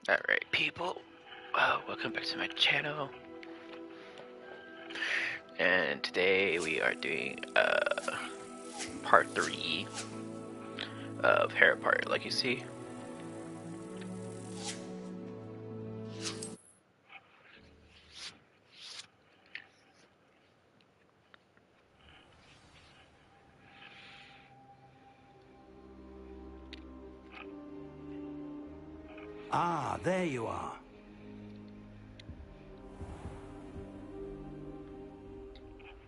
Alright, people, welcome back to my channel. And today we are doing part 3 of Harry Potter, like you see. Ah, there you are.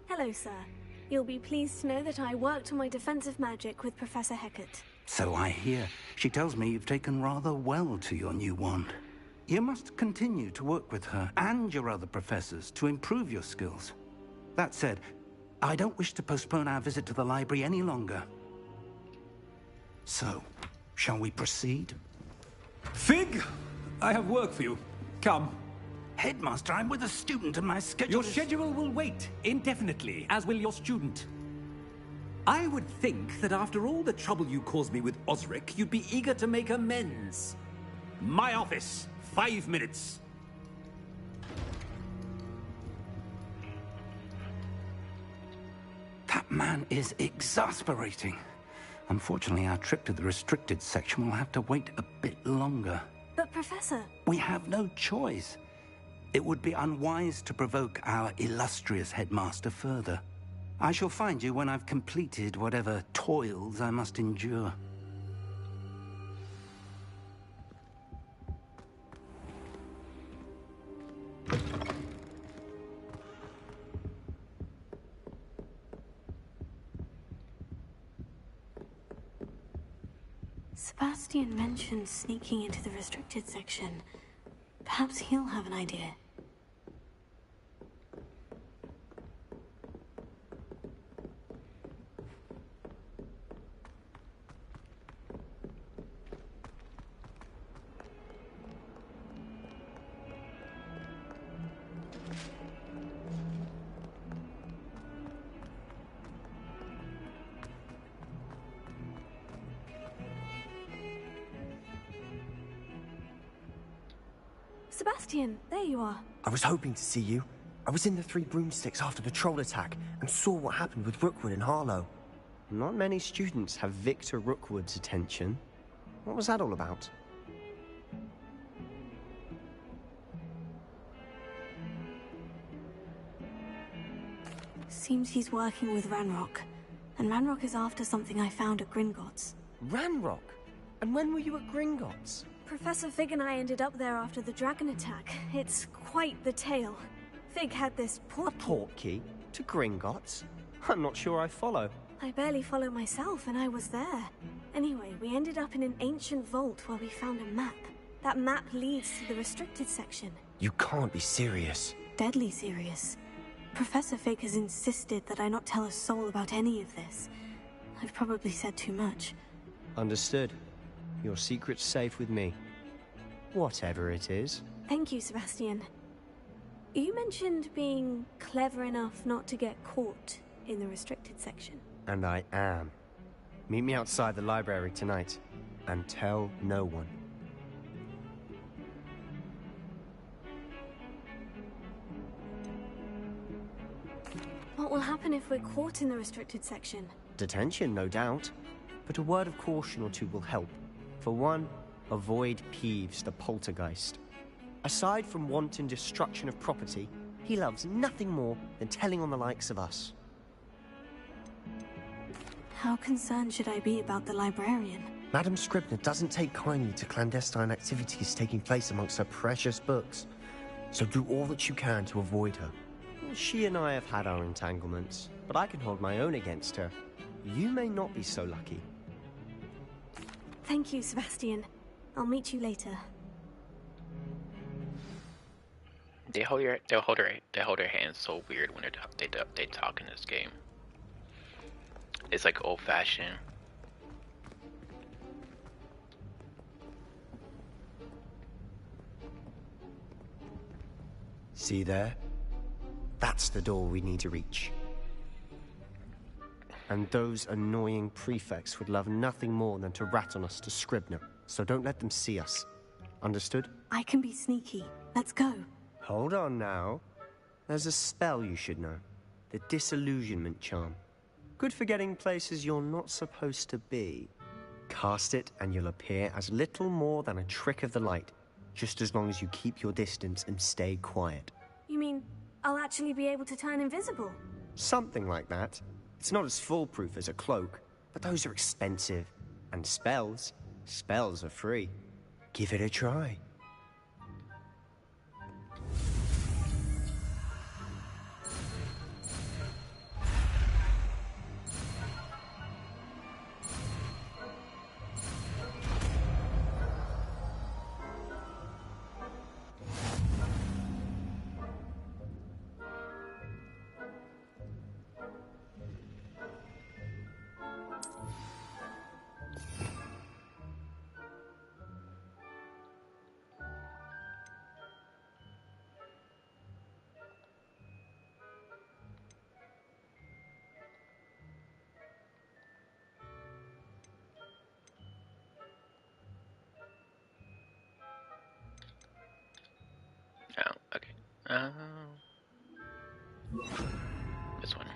Hello, sir. You'll be pleased to know that I worked on my defensive magic with Professor Hecat. So I hear. She tells me you've taken rather well to your new wand. You must continue to work with her and your other professors to improve your skills. That said, I don't wish to postpone our visit to the library any longer. So, shall we proceed? Fig! I have work for you. Come. Headmaster, I'm with a student and my schedule Your is... schedule will wait indefinitely, as will your student. I would think that after all the trouble you caused me with Osric, you'd be eager to make amends. My office, 5 minutes. That man is exasperating. Unfortunately, our trip to the restricted section will have to wait a bit longer. But, Professor... We have no choice. It would be unwise to provoke our illustrious headmaster further. I shall find you when I've completed whatever toils I must endure. Sebastian mentioned sneaking into the restricted section. Perhaps he'll have an idea. Sebastian, there you are. I was hoping to see you. I was in the Three Broomsticks after the troll attack and saw what happened with Rookwood and Harlow. Not many students have Victor Rookwood's attention. What was that all about? Seems he's working with Ranrock. And Ranrock is after something I found at Gringotts. Ranrock? And when were you at Gringotts? Professor Fig and I ended up there after the dragon attack. It's quite the tale. Fig had this A portkey. portkey? To Gringotts? I'm not sure I follow. I barely follow myself, and I was there. Anyway, we ended up in an ancient vault where we found a map. That map leads to the restricted section. You can't be serious. Deadly serious. Professor Fig has insisted that I not tell a soul about any of this. I've probably said too much. Understood. Your secret's safe with me. Whatever it is. Thank you, Sebastian. You mentioned being clever enough not to get caught in the restricted section. And I am. Meet me outside the library tonight. And tell no one. What will happen if we're caught in the restricted section? Detention, no doubt. But a word of caution or two will help. For one, avoid Peeves, the poltergeist. Aside from wanton destruction of property, he loves nothing more than telling on the likes of us. How concerned should I be about the librarian? Madam Scribner doesn't take kindly to clandestine activities taking place amongst her precious books. So do all that you can to avoid her. She and I have had our entanglements, but I can hold my own against her. You may not be so lucky. Thank you, Sebastian. I'll meet you later. They hold their hands so weird when they talk in this game. It's like old-fashioned. See there? That's the door we need to reach. And those annoying prefects would love nothing more than to rat on us to Scribner, so don't let them see us. Understood? I can be sneaky. Let's go. Hold on now. There's a spell you should know. The Disillusionment Charm. Good for getting places you're not supposed to be. Cast it and you'll appear as little more than a trick of the light, just as long as you keep your distance and stay quiet. You mean I'll actually be able to turn invisible? Something like that. It's not as foolproof as a cloak, but those are expensive. And spells are free. Give it a try. Oh, okay. This one.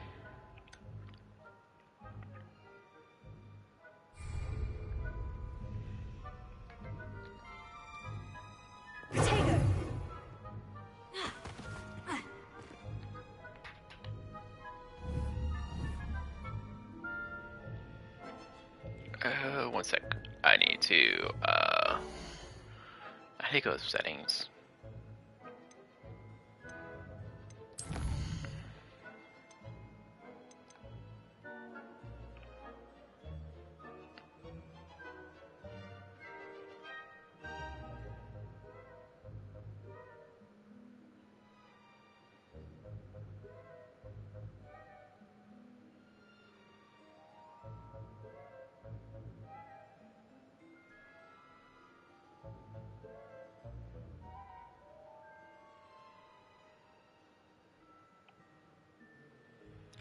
Potato! One sec. I need to go to settings.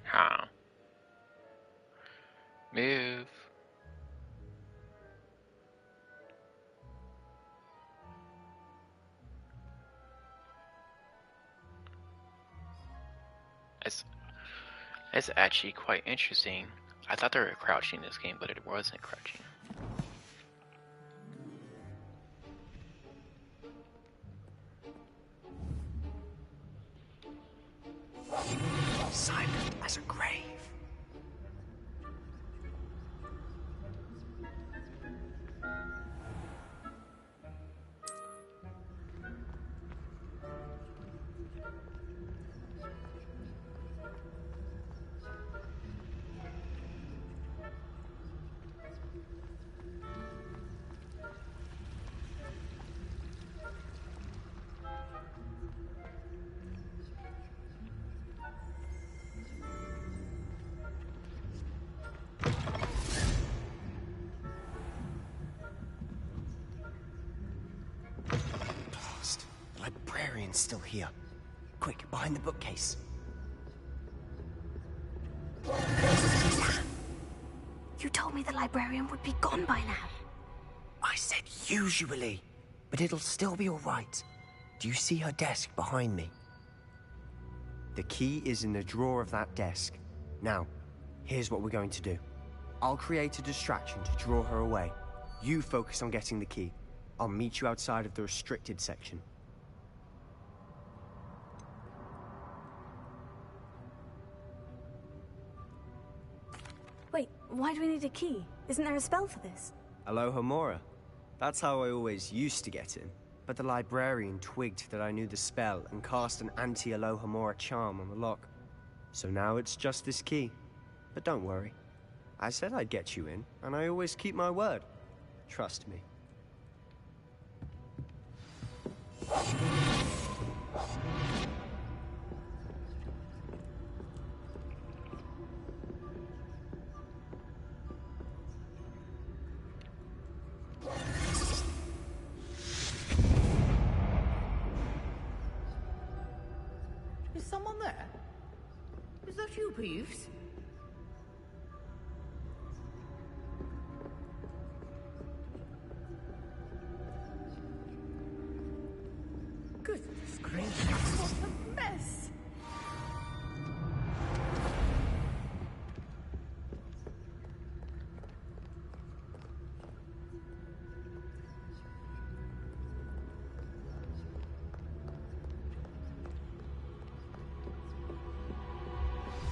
Huh. Move. It's actually quite interesting. I thought they were crouching in this game, but it wasn't crouching. Silent as a grave. The librarian's still here. Quick, behind the bookcase. You told me the librarian would be gone by now. I said usually, but it'll still be all right. Do you see her desk behind me? The key is in the drawer of that desk. Now, here's what we're going to do. I'll create a distraction to draw her away. You focus on getting the key. I'll meet you outside of the restricted section. Wait, why do we need a key? Isn't there a spell for this? Alohomora. That's how I always used to get in. But the librarian twigged that I knew the spell and cast an anti-Alohomora charm on the lock. So now it's just this key. But don't worry. I said I'd get you in, and I always keep my word. Trust me. Is someone there? Is that you, Peeves? What a mess!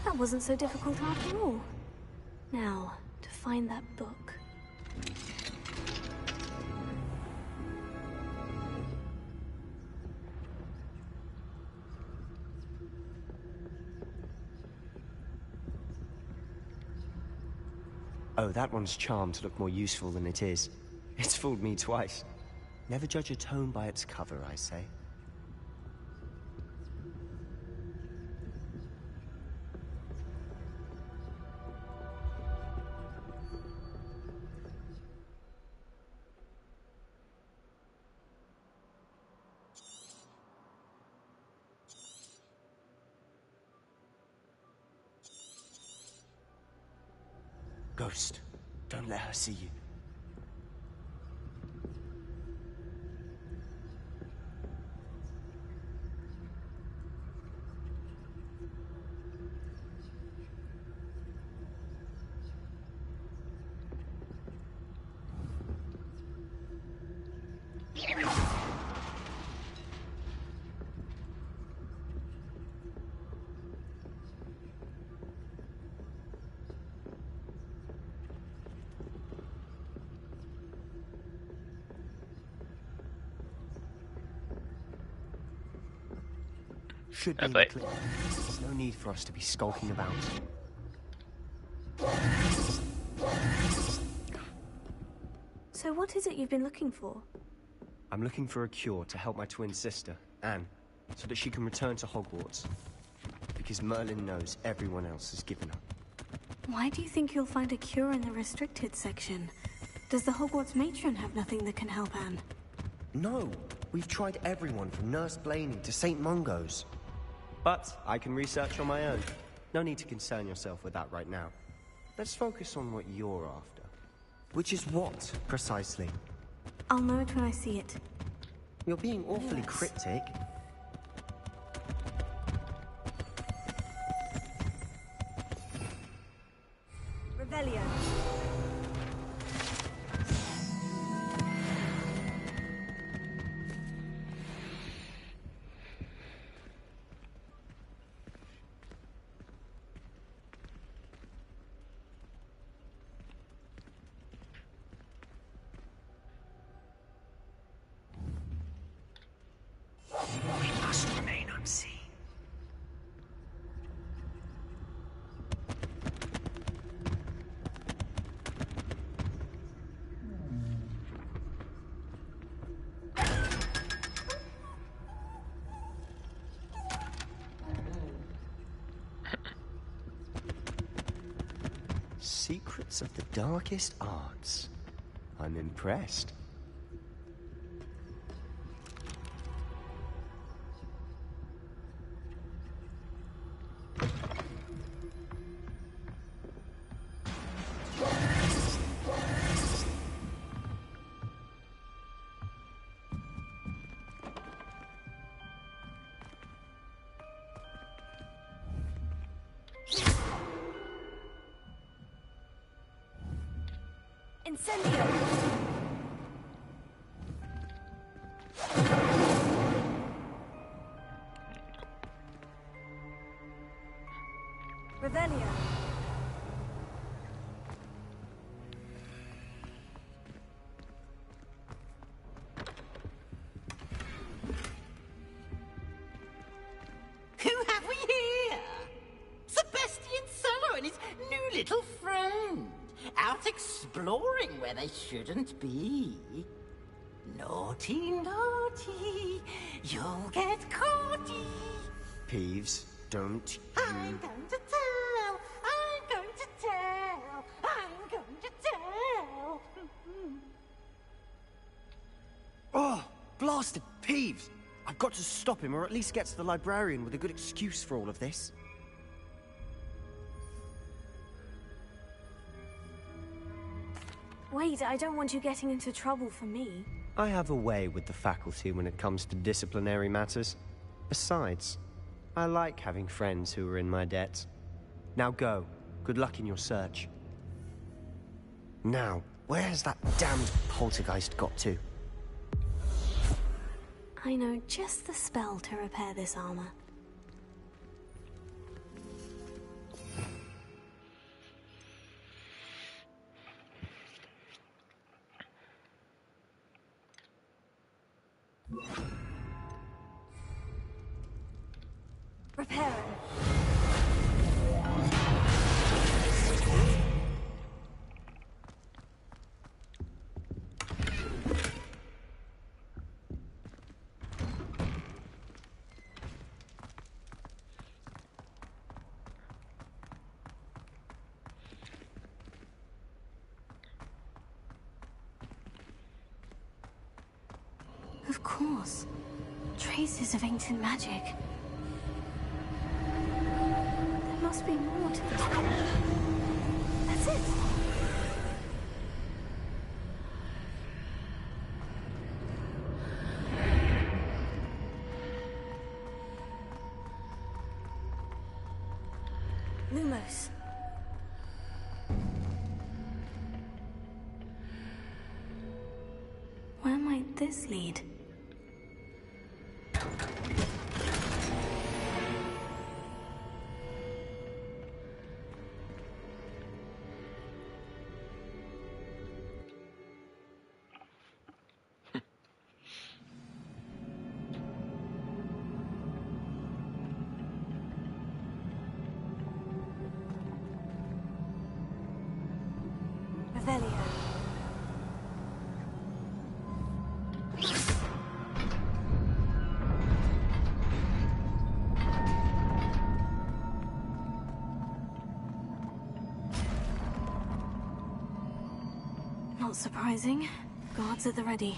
That wasn't so difficult after all. Now, to find that book. Oh, that one's charmed to look more useful than it is. It's fooled me twice. Never judge a tome by its cover, I say. Ghost, don't let her see you. Should be Okay. clear. There's no need for us to be skulking about. So what is it you've been looking for? I'm looking for a cure to help my twin sister, Anne, so that she can return to Hogwarts. Because Merlin knows everyone else has given up. Why do you think you'll find a cure in the restricted section? Does the Hogwarts matron have nothing that can help Anne? No, we've tried everyone from Nurse Blaney to St. Mungo's. But I can research on my own. No need to concern yourself with that right now. Let's focus on what you're after. Which is what, precisely? I'll know it when I see it. You're being awfully Yes. cryptic. Revelio. We must remain unseen. Secrets of the darkest arts. I'm impressed. Incendio. Revelio. Who have we here? Sebastian Cello and his new little friend. Out exploring where they shouldn't be. Naughty, naughty, you'll get caughty. Peeves, don't I'm you... going to tell, I'm going to tell, I'm going to tell. Oh, blasted Peeves! I've got to stop him, or at least get to the librarian with a good excuse for all of this. Wait, I don't want you getting into trouble for me. I have a way with the faculty when it comes to disciplinary matters. Besides, I like having friends who are in my debt. Now go. Good luck in your search. Now, where has that damned poltergeist got to? I know just the spell to repair this armor. Repair it. Of course. Traces of ancient magic. There must be more to this one. That's it! Lumos. Where might this lead? Revelio. Not surprising. Guards at the ready.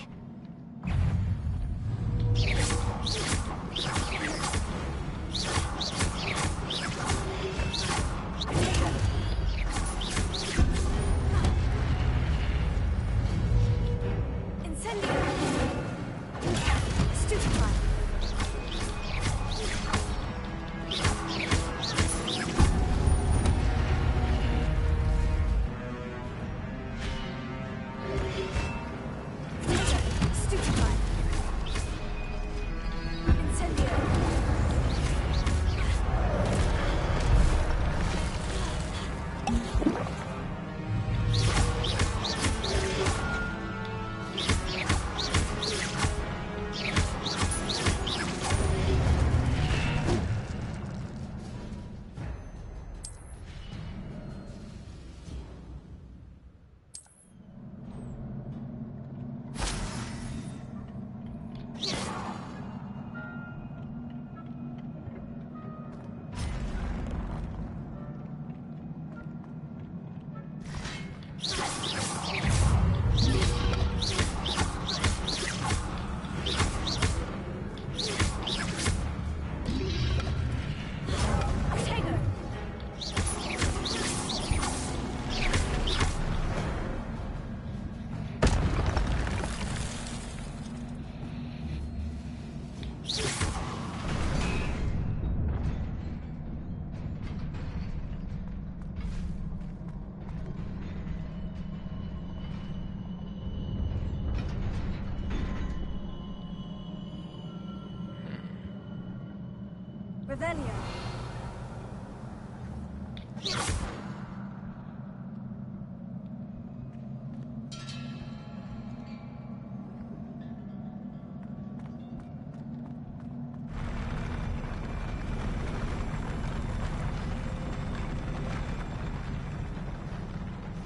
Revelio.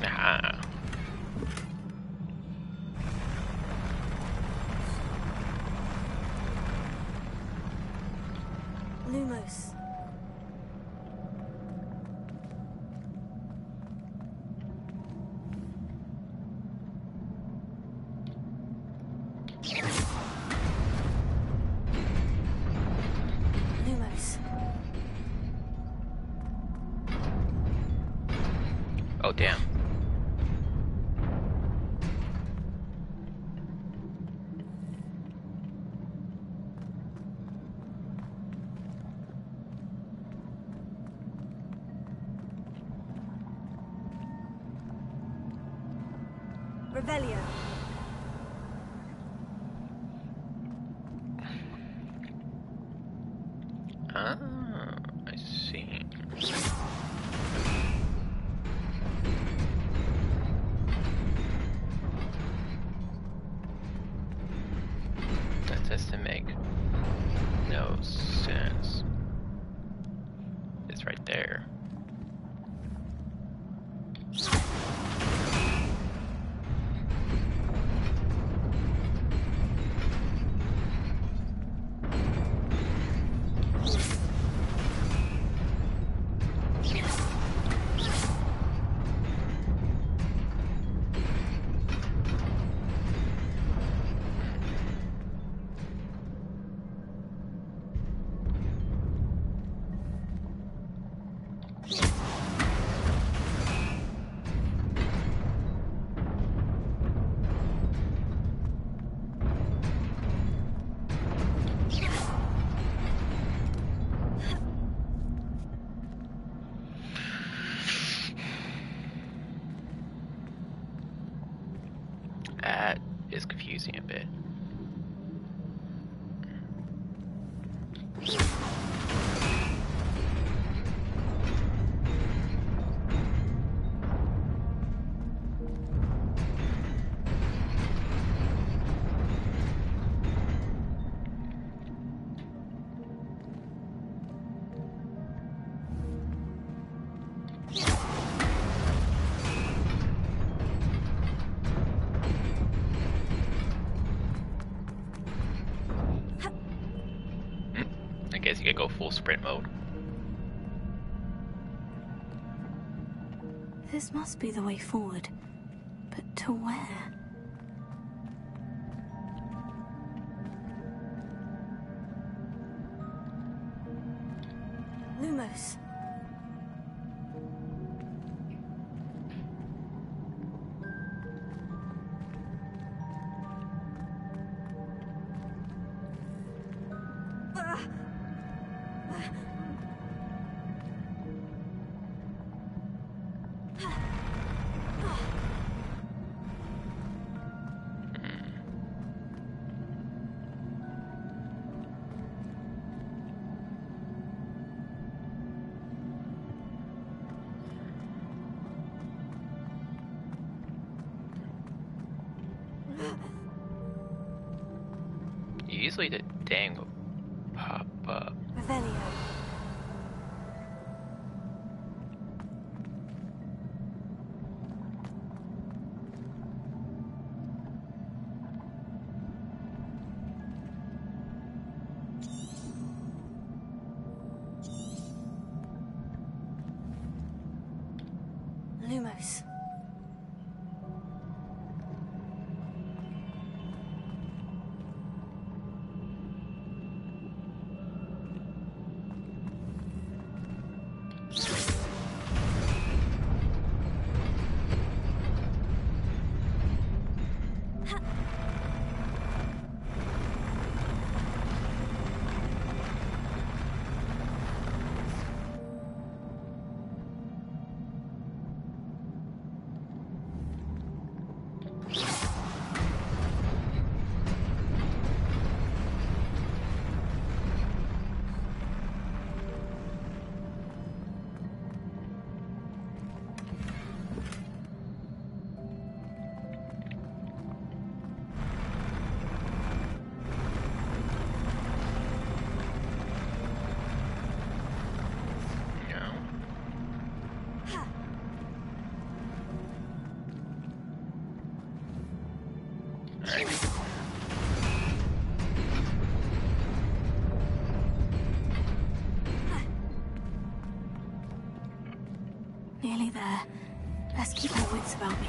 Ah. Lumos. Lumos. Oh, damn. Revelio. Ah, I see. That doesn't make no sense. It's right there. That is confusing a bit. I guess you could go full sprint mode. This must be the way forward. But to where? Lumos. Usually the dang will pop up. Revelio. Lumos. Nearly there. Let's keep our wits about me.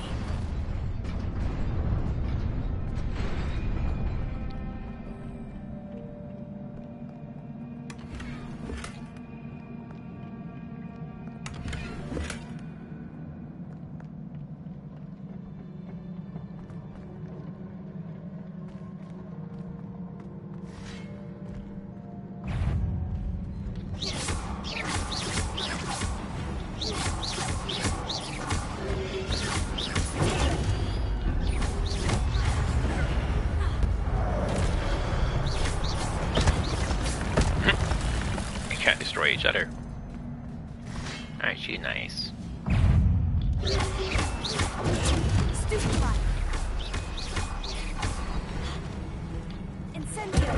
Shut her. Alright, she's nice. Stupefy. Incendio.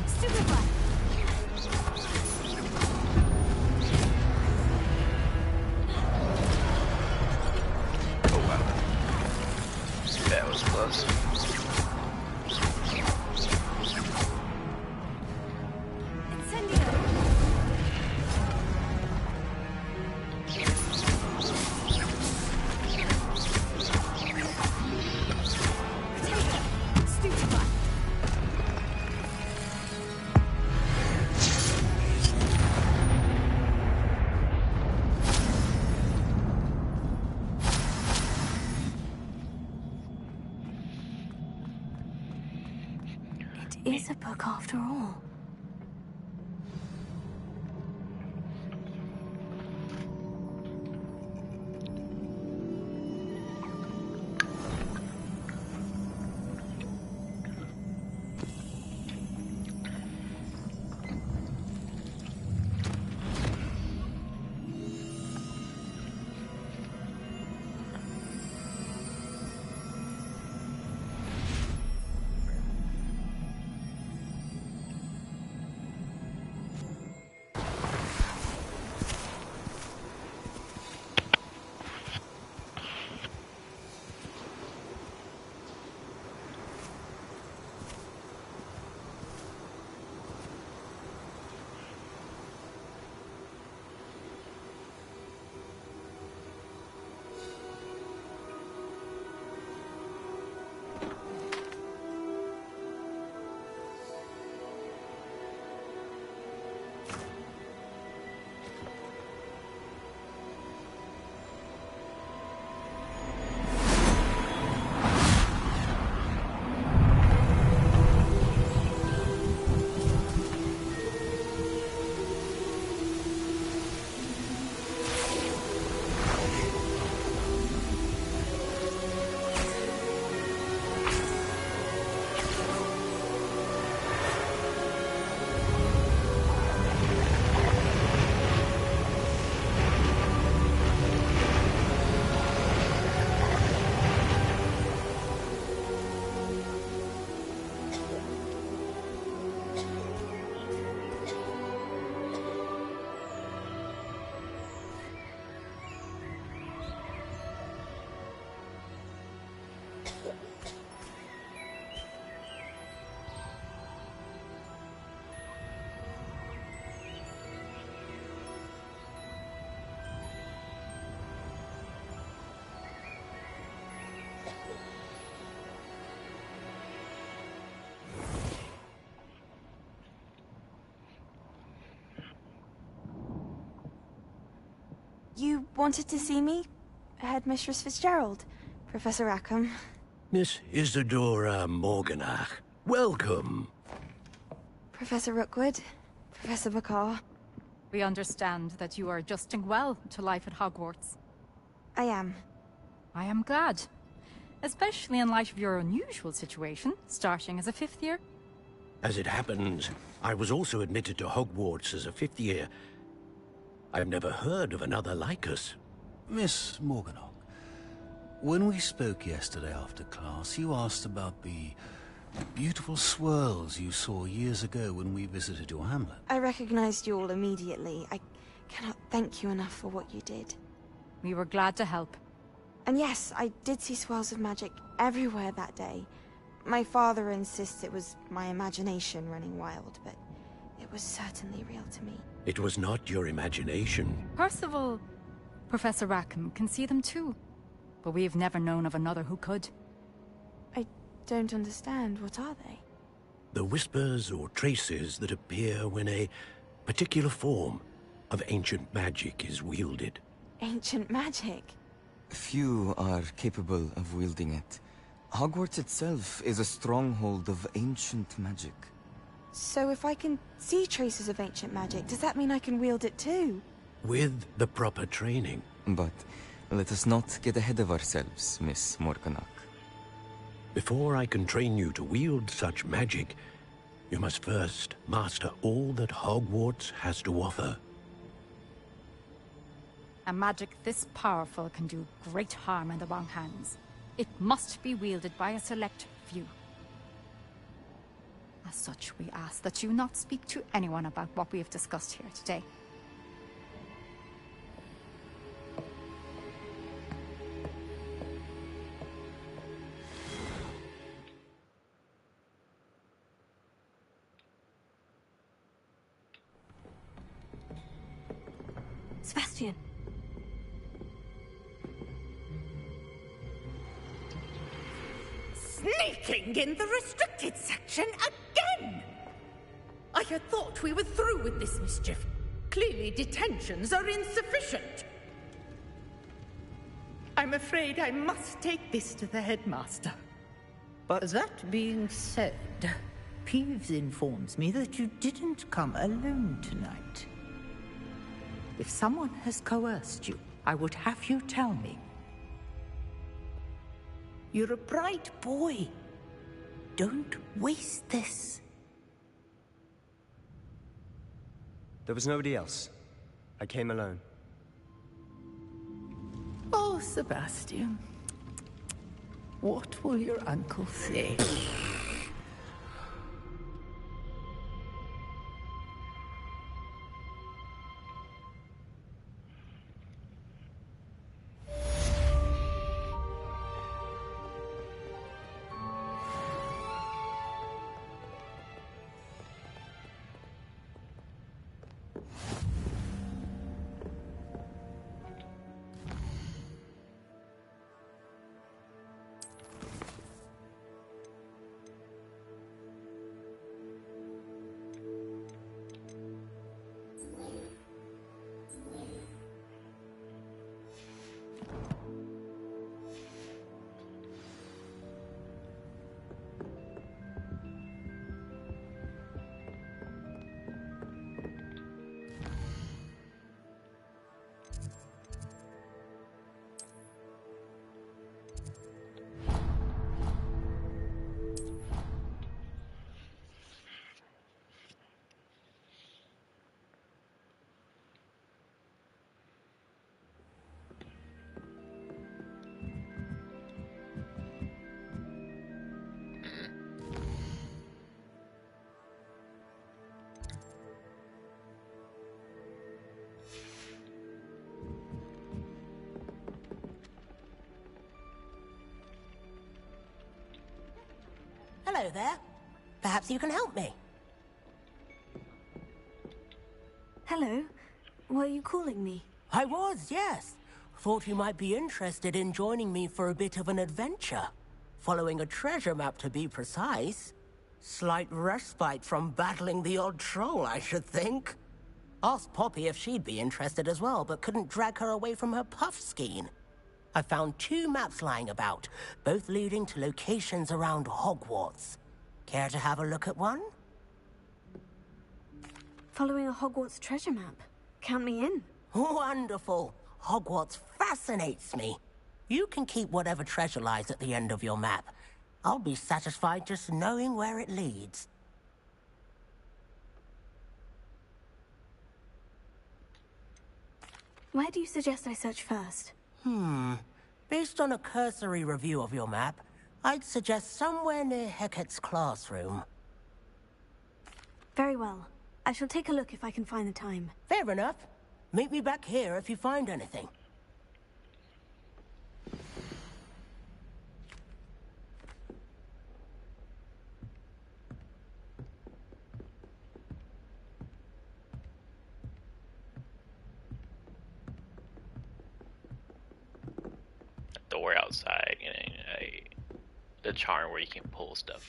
Stupefy. Oh wow. That was close. Incendio. Potato. Stupefy. It is a book after all. You wanted to see me? Headmistress Fitzgerald? Professor Rackham? Miss Isadora Morganach, welcome. Professor Rookwood? Professor Bakar? We understand that you are adjusting well to life at Hogwarts. I am. I am glad. Especially in light of your unusual situation, starting as a 5th year. As it happens, I was also admitted to Hogwarts as a 5th year. I've never heard of another like us. Miss Morganach, when we spoke yesterday after class, you asked about the beautiful swirls you saw years ago when we visited your hamlet. I recognized you all immediately. I cannot thank you enough for what you did. We were glad to help. And yes, I did see swirls of magic everywhere that day. My father insists it was my imagination running wild, but it was certainly real to me. It was not your imagination. Percival, Professor Rackham can see them too. But we've never known of another who could. I don't understand. What are they? The whispers or traces that appear when a particular form of ancient magic is wielded. Ancient magic? Few are capable of wielding it. Hogwarts itself is a stronghold of ancient magic. So if I can see traces of ancient magic, does that mean I can wield it too? With the proper training. But Let us not get ahead of ourselves, Miss Morganach. Before I can train you to wield such magic, you must first master all that Hogwarts has to offer. A magic this powerful can do great harm in the wrong hands. It must be wielded by a select few. As such, we ask that you not speak to anyone about what we have discussed here today. Sebastian. Sneaking in the restricted section again! I had thought we were through with this mischief. Clearly detentions are insufficient. I'm afraid I must take this to the headmaster. But that being said, Peeves informs me that you didn't come alone tonight. If someone has coerced you, I would have you tell me. You're a bright boy. Don't waste this. There was nobody else. I came alone. Oh, Sebastian. What will your uncle say? Hello there. Perhaps you can help me. Hello. Were you calling me? I was, yes. Thought you might be interested in joining me for a bit of an adventure. Following a treasure map, to be precise. Slight respite from battling the odd troll, I should think. Asked Poppy if she'd be interested as well, but couldn't drag her away from her puff skein. I found 2 maps lying about, both leading to locations around Hogwarts. Care to have a look at one? Following a Hogwarts treasure map. Count me in. Wonderful. Hogwarts fascinates me. You can keep whatever treasure lies at the end of your map. I'll be satisfied just knowing where it leads. Where do you suggest I search first? Based on a cursory review of your map, I'd suggest somewhere near Hecat's classroom. Very well. I shall take a look if I can find the time. Fair enough. Meet me back here if you find anything. Door outside, the charm where you can pull stuff.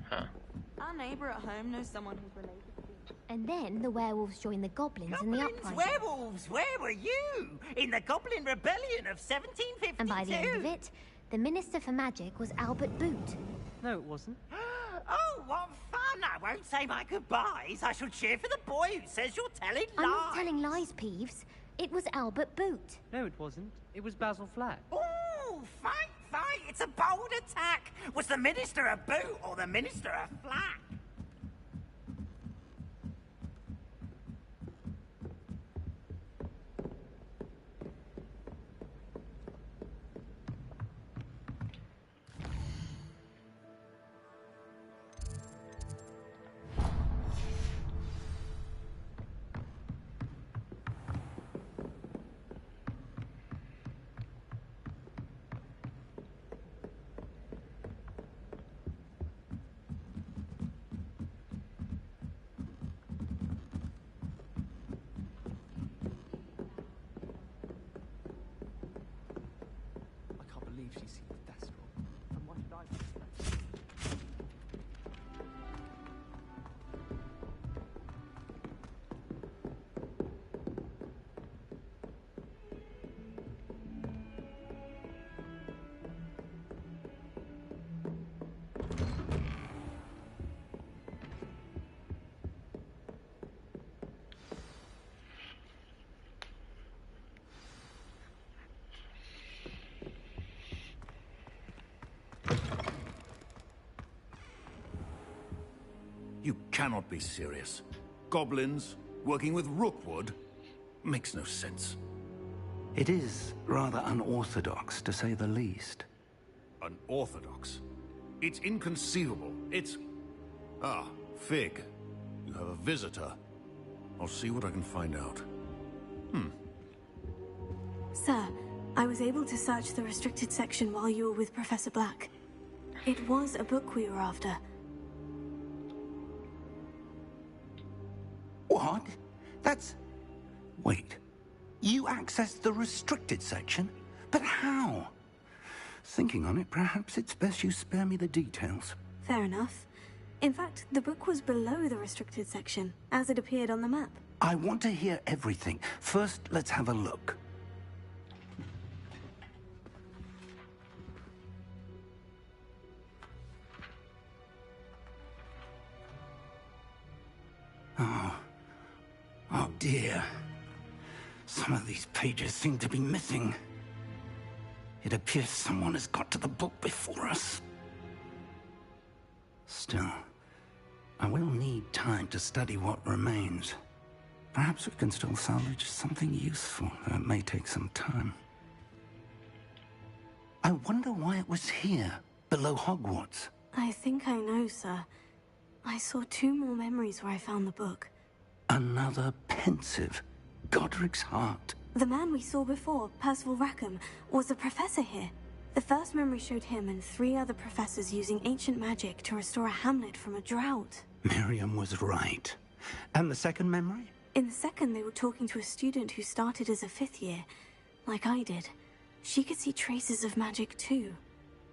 Huh. Our neighbor at home knows someone who's related to me. And then the werewolves joined the goblins in the uprising. Werewolves, where were you? In the Goblin Rebellion of 1752. And by the end of it, the Minister for Magic was Albert Boot. No, it wasn't. Oh, what fun! I won't say my goodbyes. I shall cheer for the boy who says you're telling lies. I'm not telling lies, Peeves. It was Albert Boot. No, it wasn't. It was Basil Flack. Ooh, fight! It's a bold attack! Was the Minister a boot or the Minister a flack? She seemed desperate. And why should I? You cannot be serious. Goblins working with Rookwood makes no sense. It is rather unorthodox, to say the least. Unorthodox? It's inconceivable. It's... Ah, Fig. You have a visitor. I'll see what I can find out. Sir, I was able to search the restricted section while you were with Professor Black. It was a book we were after. What? That's... Wait. You accessed the restricted section? But how? Thinking on it, perhaps it's best you spare me the details. Fair enough. In fact, the book was below the restricted section, as it appeared on the map. I want to hear everything. First, let's have a look. Oh dear. Some of these pages seem to be missing. It appears someone has got to the book before us. Still, I will need time to study what remains. Perhaps we can still salvage something useful, though it may take some time. I wonder why it was here, below Hogwarts. I think I know, sir. I saw 2 more memories where I found the book. Another pensive. Godric's heart. The man we saw before, Percival Rackham, was a professor here. The first memory showed him and 3 other professors using ancient magic to restore a hamlet from a drought. Miriam was right. And the second memory? In the second, they were talking to a student who started as a 5th year, like I did. She could see traces of magic too.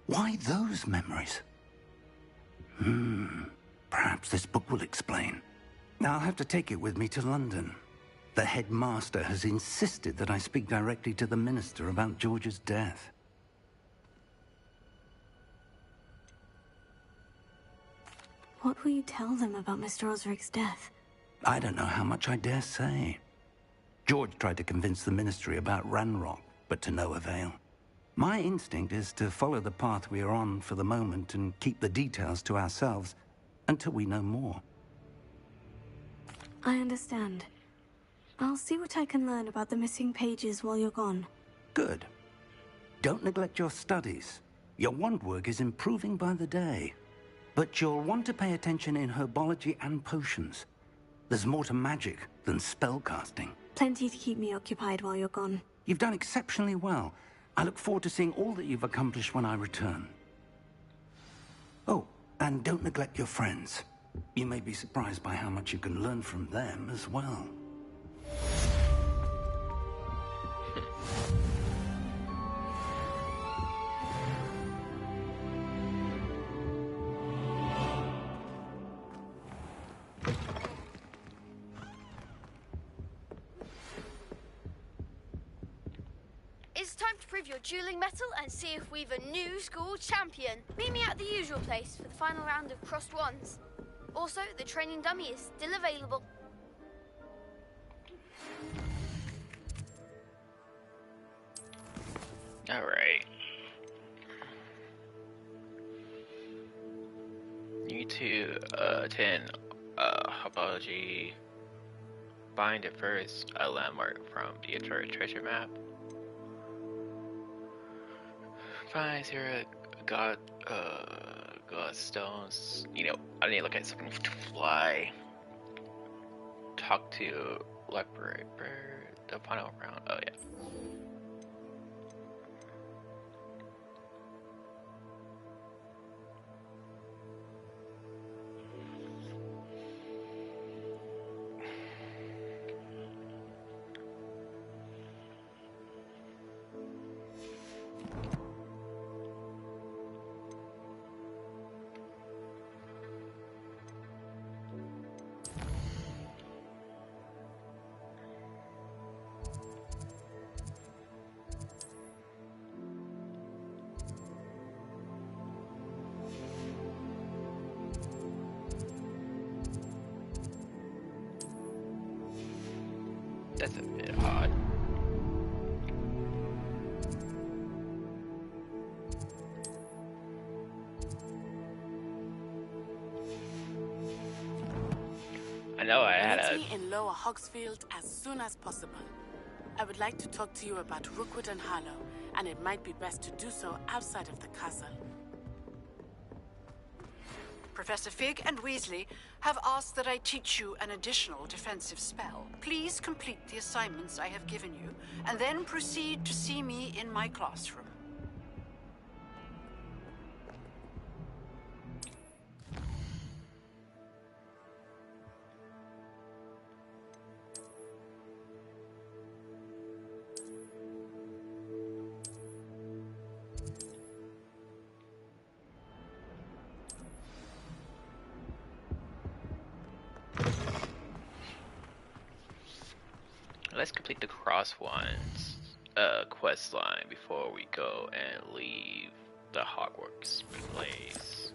Why those memories? Perhaps this book will explain. I'll have to take it with me to London. The headmaster has insisted that I speak directly to the minister about George's death. What will you tell them about Mr. Osric's death? I don't know how much I dare say. George tried to convince the ministry about Ranrock, but to no avail. My instinct is to follow the path we are on for the moment and keep the details to ourselves until we know more. I understand. I'll see what I can learn about the missing pages while you're gone. Good. Don't neglect your studies. Your wand work is improving by the day. But you'll want to pay attention in herbology and potions. There's more to magic than spellcasting. Plenty to keep me occupied while you're gone. You've done exceptionally well. I look forward to seeing all that you've accomplished when I return. Oh, and don't neglect your friends. You may be surprised by how much you can learn from them as well. It's time to prove your dueling mettle and see if we've a new school champion. Meet me at the usual place for the final round of crossed wands. Also, the training dummy is still available. Alright. You need to attend Hobology. Find the first landmark from the treasure map. Find 0 god stones. You know, I need to look at something to fly. Talk to leopard bird. The final round. Oh yeah. That's a bit odd. I know I had a... Meet me in Lower Hogsfield as soon as possible. I would like to talk to you about Rookwood and Harlow, and it might be best to do so outside of the castle. Professor Fig and Weasley have asked that I teach you an additional defensive spell. Please complete the assignments I have given you, and then proceed to see me in my classroom. Let's complete the cross ones quest line before we go and leave the Hogwarts place.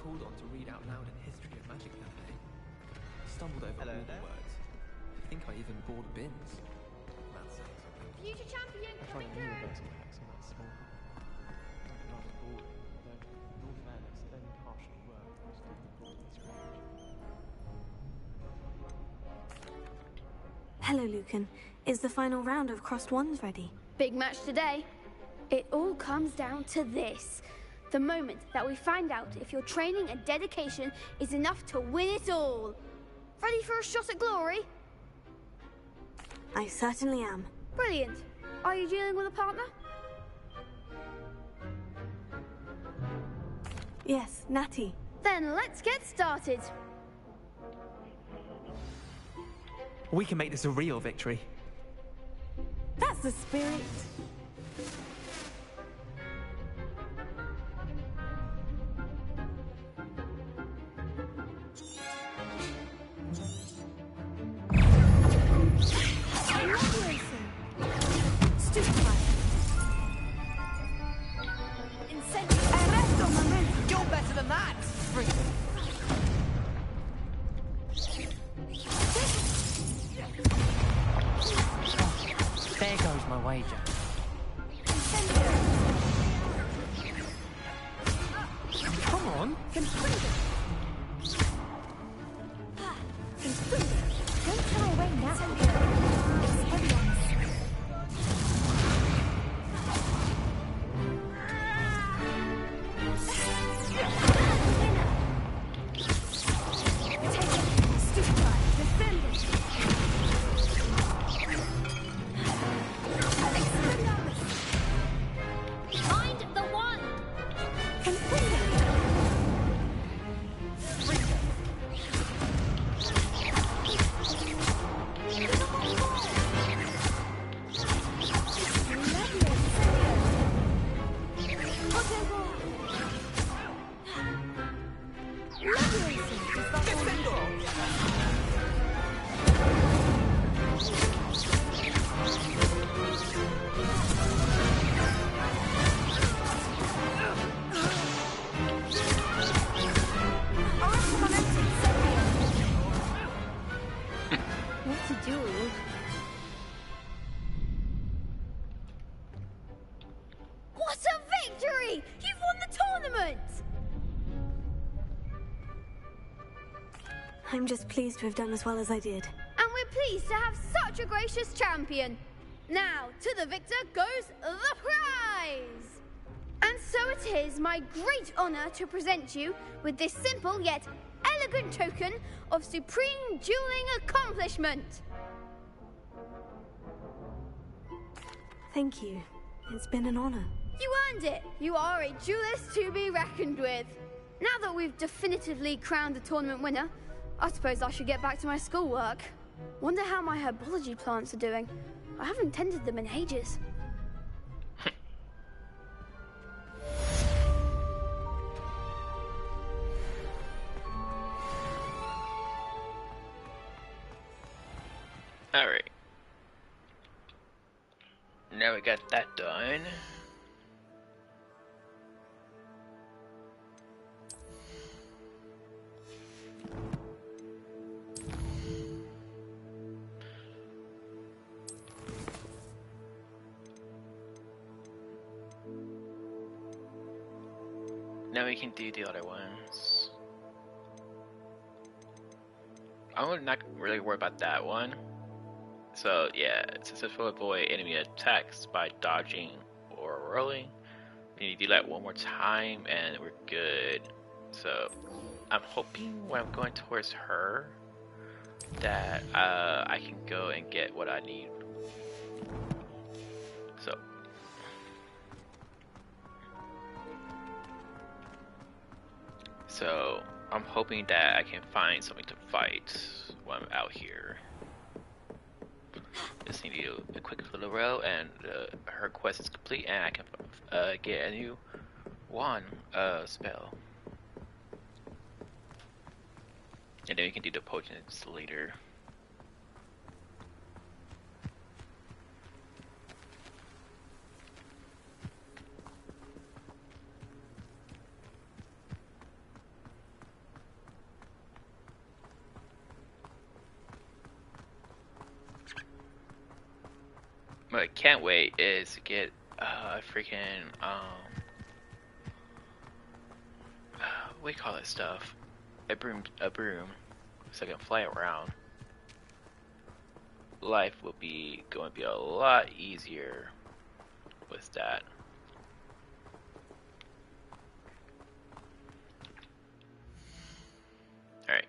Called on to read out loud a history of magic that day. Stumbled over all the words. I think I even bored bins. That sounds Future champion coming through. universal hacks on that small. Rather boring, although in all fairness, it only partially worked. It was difficult and strange. Hello, Lucan. Is the final round of Crossed Wands ready? Big match today. It all comes down to this. The moment that we find out if your training and dedication is enough to win it all. Ready for a shot at glory? I certainly am. Brilliant. Are you dealing with a partner? Yes, Natty. Then let's get started. We can make this a real victory. the spirit. You're better than that! There goes my wager. Come on. Don't shy away now. It's heavy on us. Find the one! What to do? What a victory! You've won the tournament! I'm just pleased to have done as well as I did. And we're pleased to have such a gracious champion. Now, to the victor goes the prize! And so it is my great honor to present you with this simple yet elegant token of supreme dueling accomplishment. Thank you. It's been an honor. You earned it. You are a duelist to be reckoned with. Now that we've definitively crowned the tournament winner, I suppose I should get back to my schoolwork. Wonder how my herbology plants are doing. I haven't tended them in ages. Alright. Now we got that done. Now we can do the other ones. I'm not really worried about that one. So yeah, successfully avoid enemy attacks by dodging or rolling. We need to do that one more time and we're good. So I'm hoping when I'm going towards her that I can go and get what I need. So I'm hoping that I can find something to fight when I'm out here. Just need to do a quick little row and her quest is complete and I can get a new wand spell. And then we can do the potions later. What I can't wait is to get freaking what do you call that stuff? A broom, so I can fly around. Life will be going to be a lot easier with that. All right,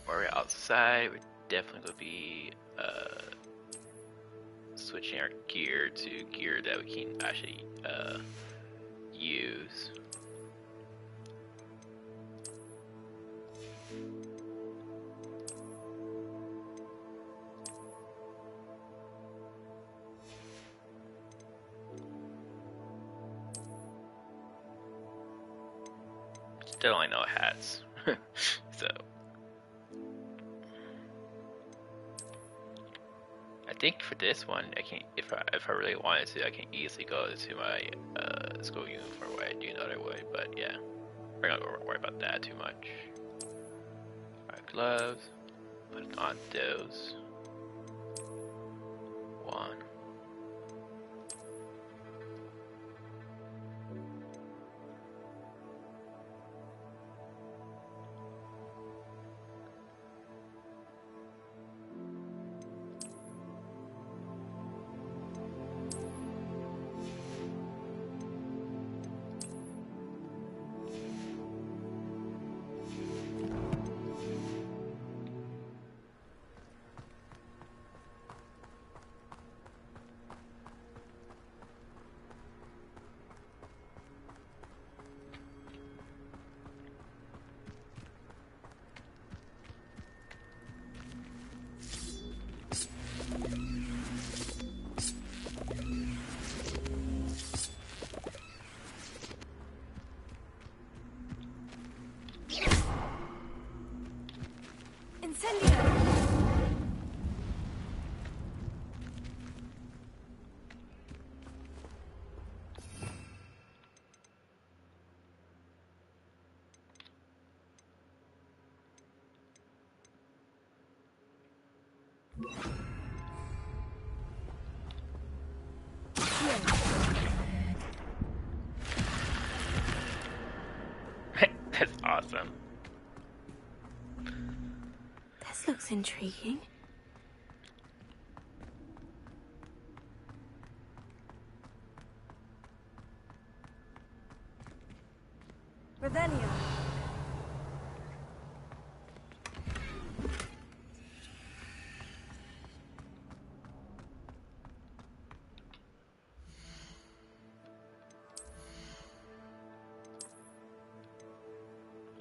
while we're outside, we're definitely going to be switching our gear to gear that we can actually use. Still only know hats. So I think for this one, I can if I really wanted to, I can easily go to my school uniform way. I do know that way, but yeah, we're not gonna worry about that too much. Alright, gloves. Put on those. One. That's awesome. This looks intriguing. Revelio.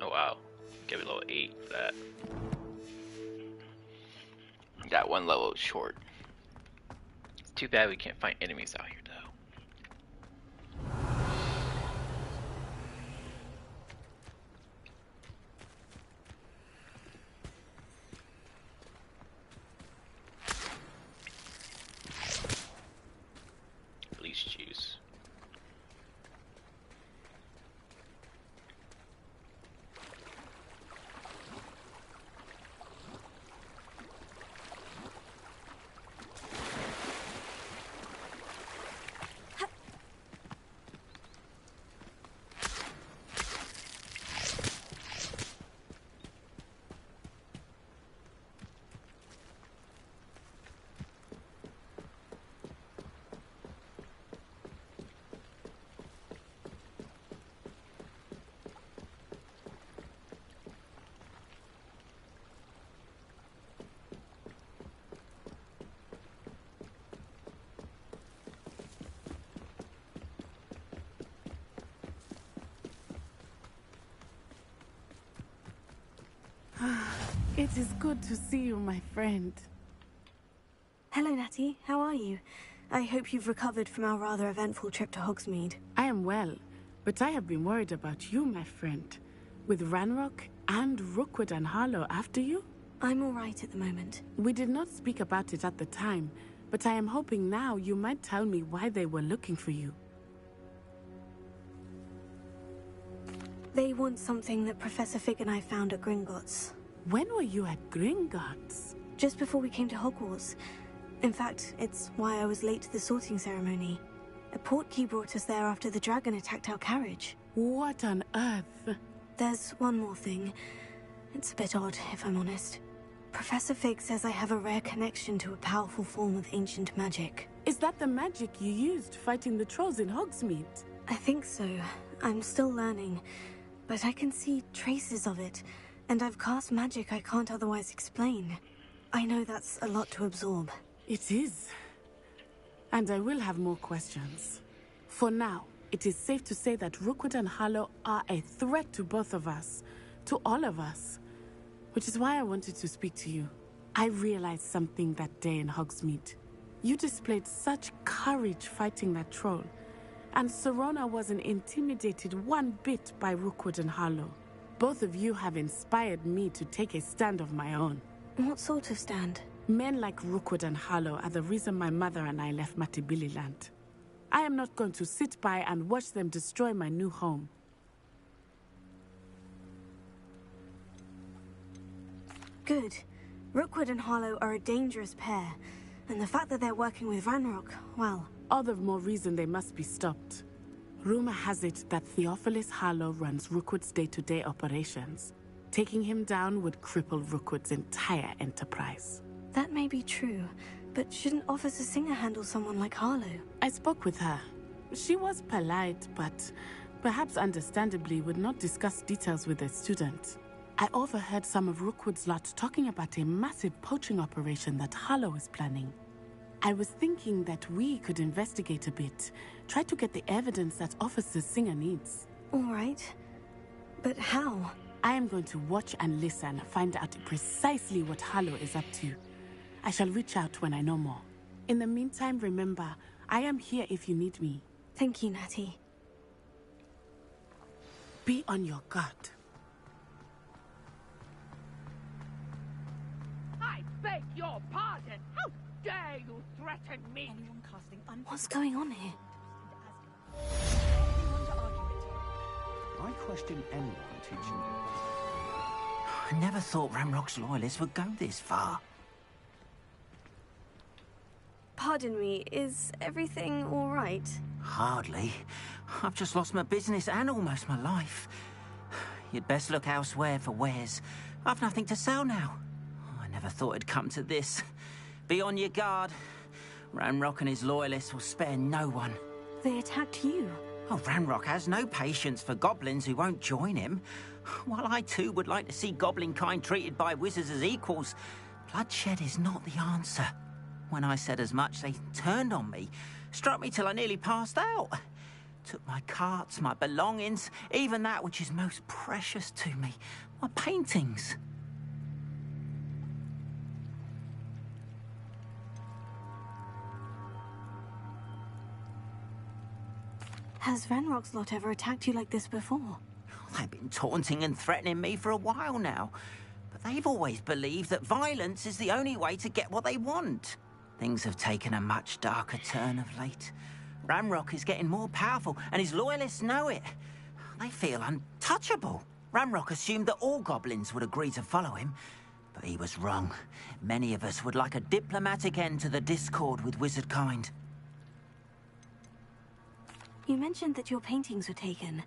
Oh wow, give it a level 8 for that. Got one level short. It's too bad we can't find enemies out here though. Bleach juice. It is good to see you, my friend. Hello, Natty. How are you? I hope you've recovered from our rather eventful trip to Hogsmeade. I am well, but I have been worried about you, my friend. With Ranrock and Rookwood and Harlow after you? I'm all right at the moment. We did not speak about it at the time, but I am hoping now you might tell me why they were looking for you. They want something that Professor Fig and I found at Gringotts. When were you at Gringotts? Just before we came to Hogwarts. In fact, it's why I was late to the sorting ceremony. A portkey brought us there after the dragon attacked our carriage. What on earth? There's one more thing. It's a bit odd, if I'm honest. Professor Fig says I have a rare connection to a powerful form of ancient magic. Is that the magic you used fighting the trolls in Hogsmeade? I think so. I'm still learning, but I can see traces of it, and I've cast magic I can't otherwise explain. I know that's a lot to absorb. It is. And I will have more questions. For now, it is safe to say that Rookwood and Harlow are a threat to both of us, to all of us. Which is why I wanted to speak to you. I realized something that day in Hogsmeade. You displayed such courage fighting that troll, And Serona wasn't intimidated one bit by Rookwood and Harlow. Both of you have inspired me to take a stand of my own. What sort of stand? Men like Rookwood and Harlow are the reason my mother and I left Matibili land. I am not going to sit by and watch them destroy my new home. Good. Rookwood and Harlow are a dangerous pair, and the fact that they're working with Ranrock, well... All the more reason they must be stopped. Rumor has it that Theophilus Harlow runs Rookwood's day-to-day operations. Taking him down would cripple Rookwood's entire enterprise. That may be true, but shouldn't Officer Singer handle someone like Harlow? I spoke with her. She was polite, but perhaps understandably would not discuss details with a student. I overheard some of Rookwood's lot talking about a massive poaching operation that Harlow is planning. I was thinking that we could investigate a bit, try to get the evidence that Officer Singer needs. All right. But how? I am going to watch and listen, find out precisely what Harlow is up to. I shall reach out when I know more. In the meantime, remember, I am here if you need me. Thank you, Natty. Be on your guard. I beg your pardon. How dare you threaten me? Anyone casting What's going on here? I question anyone teaching you. I never thought Ramrock's loyalists would go this far. Pardon me, is everything all right? Hardly. I've just lost my business and almost my life. You'd best look elsewhere for wares. I've nothing to sell now. I never thought it'd come to this. Be on your guard. Ranrock and his loyalists will spare no one. They attacked you. Oh, Ranrock has no patience for goblins who won't join him. While I too would like to see goblin kind treated by wizards as equals, bloodshed is not the answer. When I said as much, they turned on me, struck me till I nearly passed out. Took my carts, my belongings, even that which is most precious to me, my paintings. Has Ranrock's lot ever attacked you like this before? They've been taunting and threatening me for a while now, but they've always believed that violence is the only way to get what they want. Things have taken a much darker turn of late. Ranrock is getting more powerful, and his loyalists know it. They feel untouchable. Ranrock assumed that all goblins would agree to follow him, but he was wrong. Many of us would like a diplomatic end to the discord with wizard kind. You mentioned that your paintings were taken.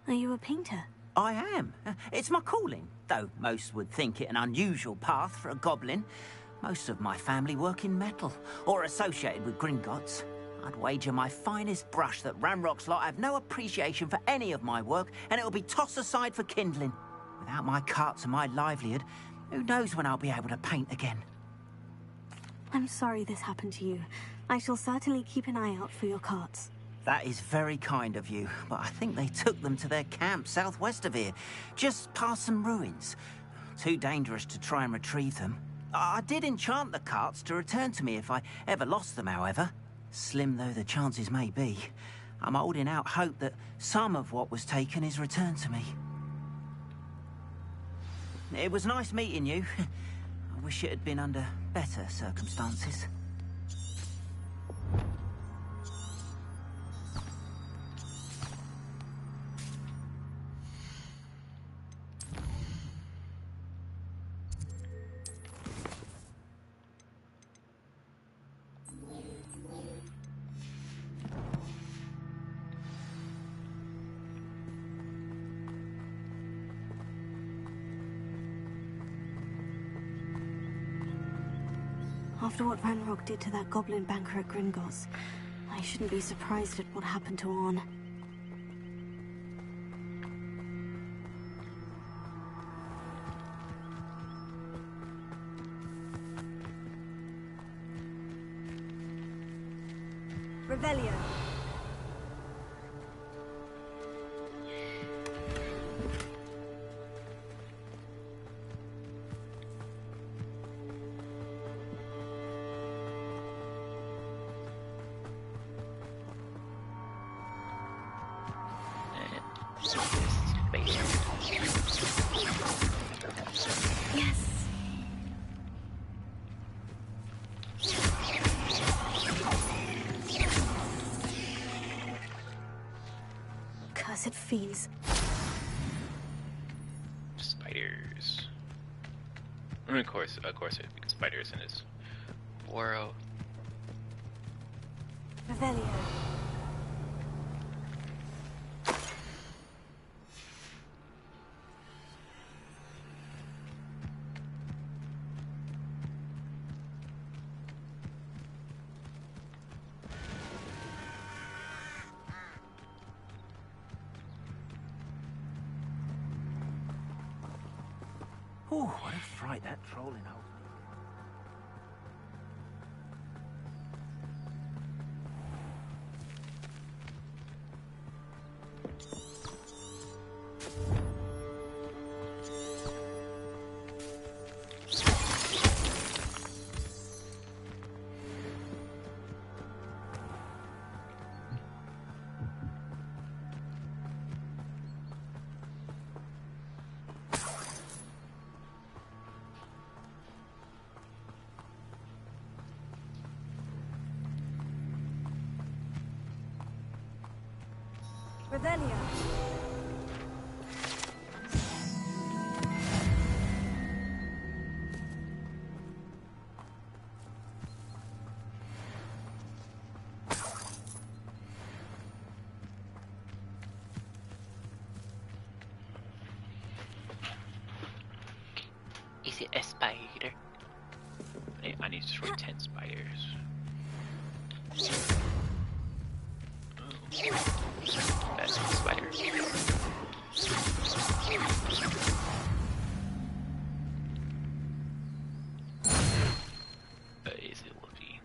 Are you a painter? I am. It's my calling, though most would think it an unusual path for a goblin. Most of my family work in metal, or associated with Gringotts. I'd wager my finest brush that Ranrock's lot have no appreciation for any of my work, and it'll be tossed aside for kindling. Without my carts and my livelihood, who knows when I'll be able to paint again? I'm sorry this happened to you. I shall certainly keep an eye out for your carts. That is very kind of you, but I think they took them to their camp southwest of here, just past some ruins. Too dangerous to try and retrieve them. I did enchant the carts to return to me if I ever lost them, however. Slim though the chances may be, I'm holding out hope that some of what was taken is returned to me. It was nice meeting you. I wish it had been under better circumstances. After what Ranrock did to that goblin banker at Gringotts, I shouldn't be surprised at what happened to Orn. Revelio. fees. Spiders. And of course, it spiders in this world. Revelio. Oh, what a fright that trolling holds me. Revelio. Is it a spider? I need to destroy 10 spiders. Oh. That's a spider. Is it Wolfie?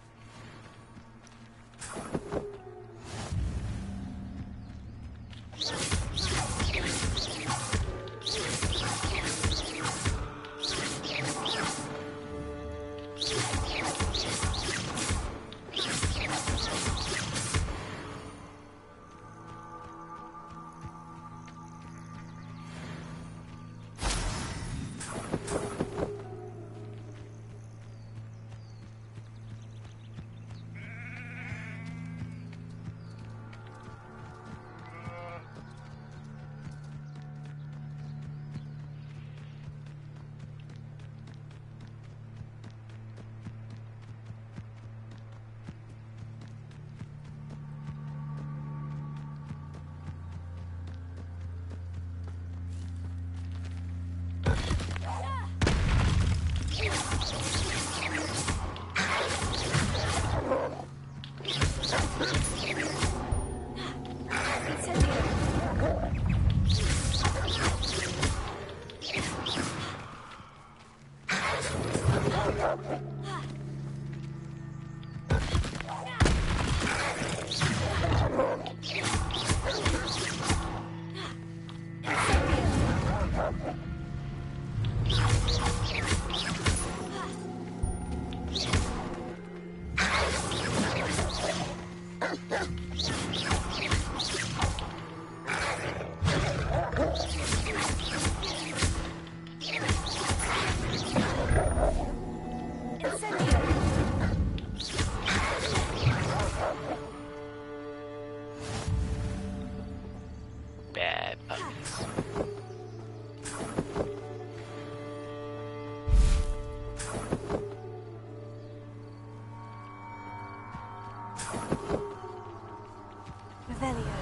Bad puppies. Revelio.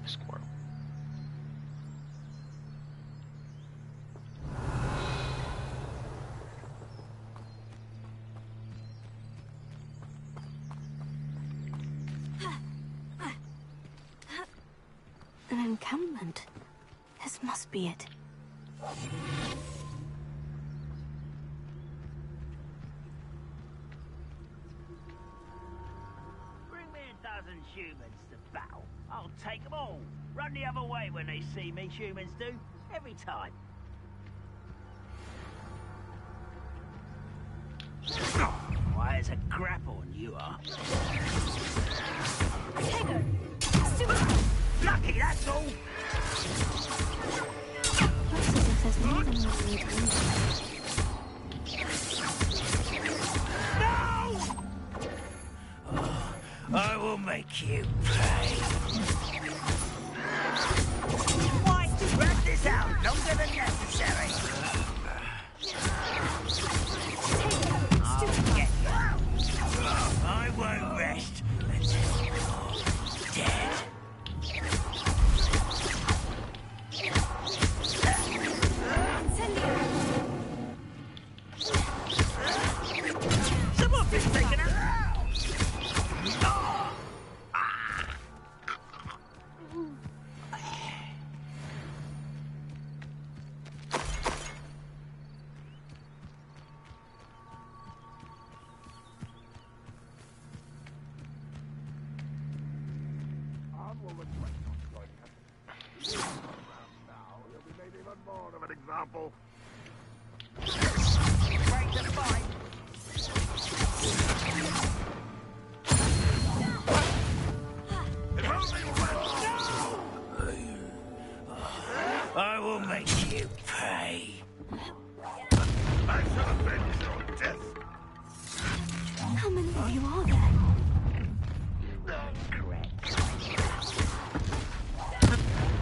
Squirrel. An encampment. This must be it. Bring me a dozen humans to battle. I'll take them all. Run the other way when they see me, humans do. Every time. Why, it's a grapple and you are. Lucky, that's all. There's more than one way to win. I will make you pay. Why drag this out longer than necessary? I'll get you. I won't rest until you're dead. Someone's been taken out. Example. Break the fight. I will make you pay. I shall avenge your death. How many of you are there?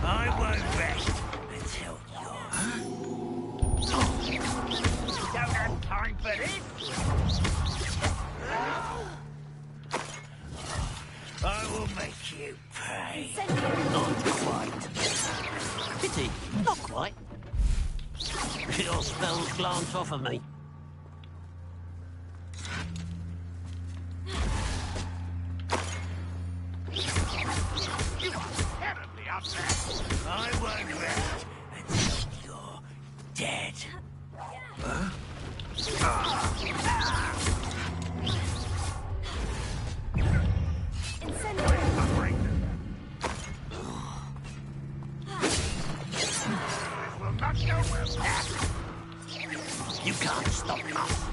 I won't rest until don't have time for this. I will make you pay. Not quite. Pity, not quite. Your spells glance off of me. You are terribly upset. I won't rest until you're dead. You can't stop us.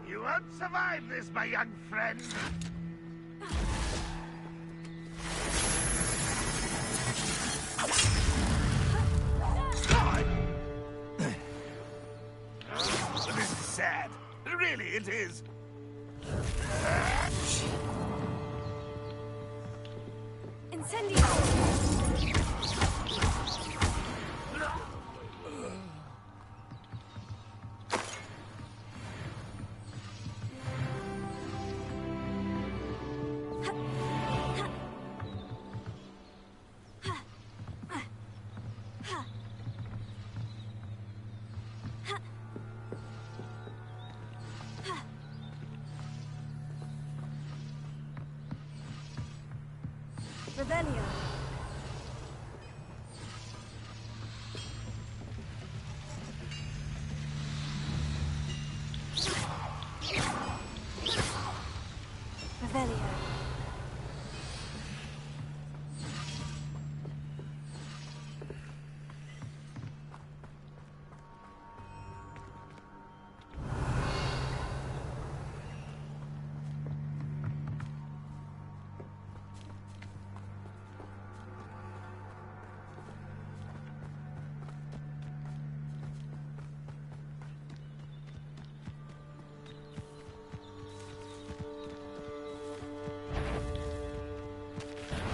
You won't survive this, my young friend. This is sad. Really, it is. Revelio. Revelio.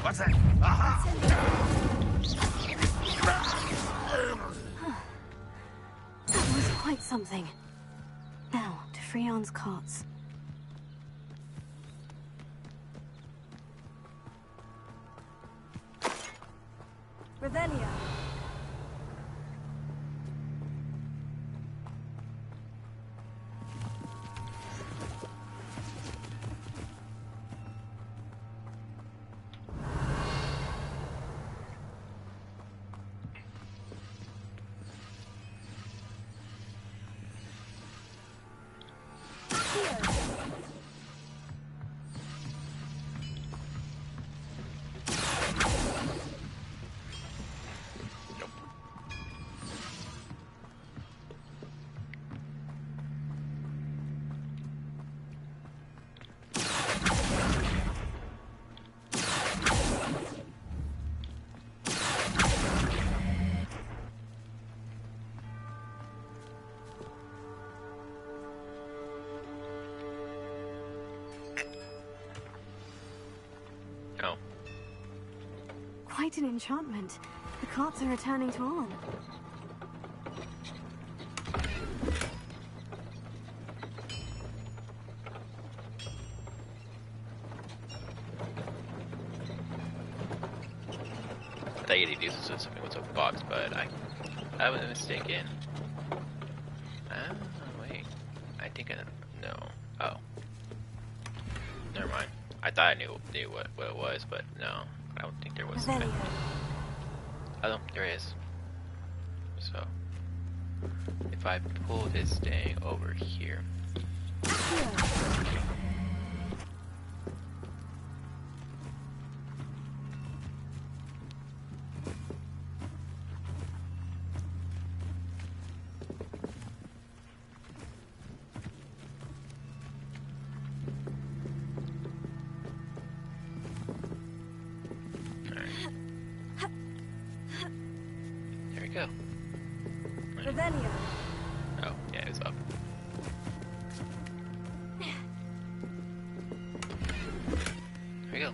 What's that? Aha! That was quite something. Now, to Freon's carts. Revelio. quite an enchantment. The carts are returning to Arn. I thought you needed to do something with a box, but I was mistaken. Wait. I think I no. Oh. Never mind. I thought I knew what it was, but no. I don't think there was. Okay. Oh, there is. So, if I pull this thing over here. Oh, yeah, it's up. There we go.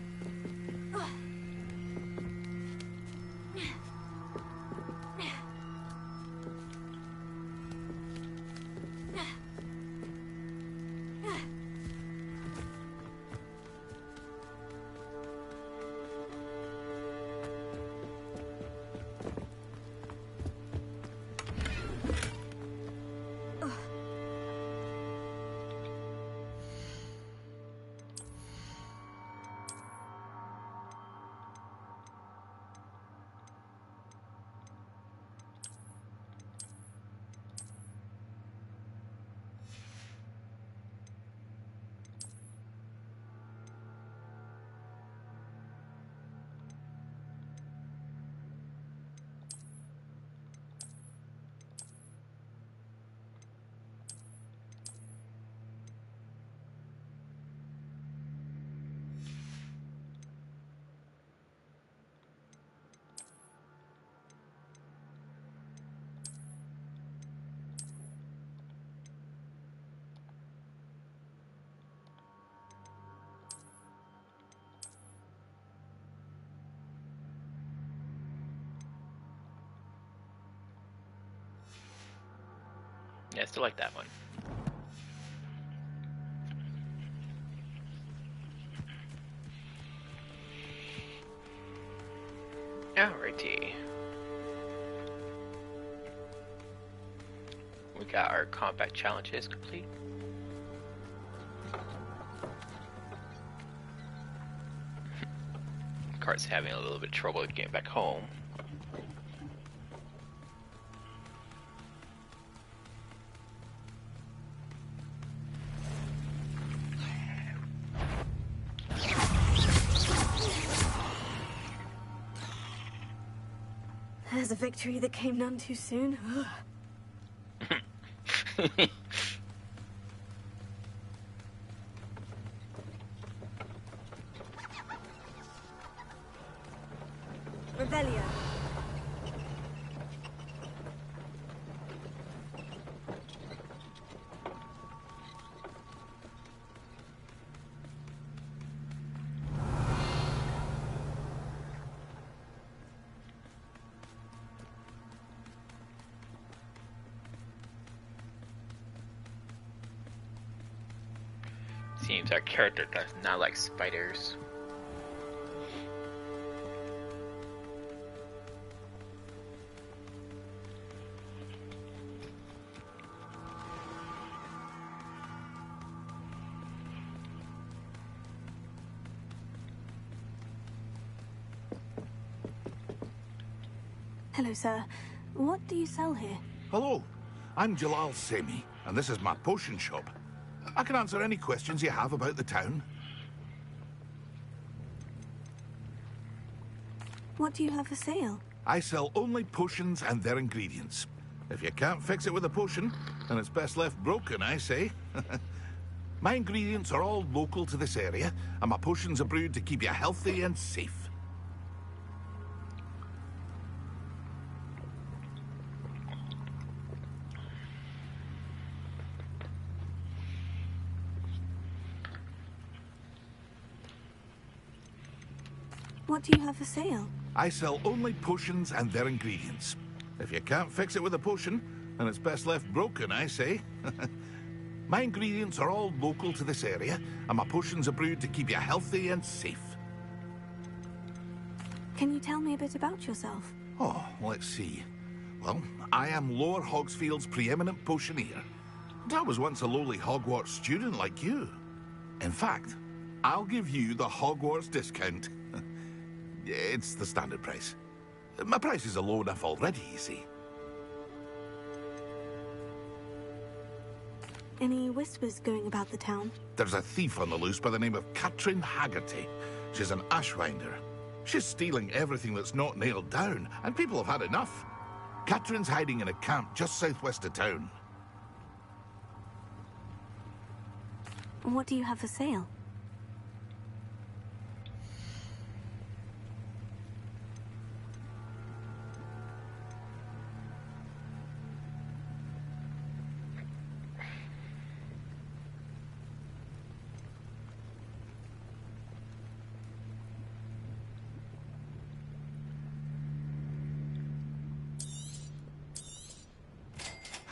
Yeah, I still like that one. Alrighty. We got our combat challenges complete. Cart's having a little bit of trouble getting back home. There's a victory that came none too soon. Revelio. Seems our character does not like spiders. Hello, sir. What do you sell here? Hello, I'm Jalal Semi, and this is my potion shop. I can answer any questions you have about the town. What do you have for sale? I sell only potions and their ingredients. If you can't fix it with a potion, then it's best left broken, I say. My ingredients are all local to this area, and my potions are brewed to keep you healthy and safe. What do you have for sale? I sell only potions and their ingredients. If you can't fix it with a potion, then it's best left broken, I say. My ingredients are all local to this area, and my potions are brewed to keep you healthy and safe. Can you tell me a bit about yourself? Oh, let's see. Well, I am Lower Hogsfield's preeminent potioneer. And I was once a lowly Hogwarts student like you. In fact, I'll give you the Hogwarts discount. It's the standard price. My prices are low enough already, you see. Any whispers going about the town? There's a thief on the loose by the name of Katrin Haggerty. She's an ashwinder. She's stealing everything that's not nailed down, and people have had enough. Katrin's hiding in a camp just southwest of town. What do you have for sale?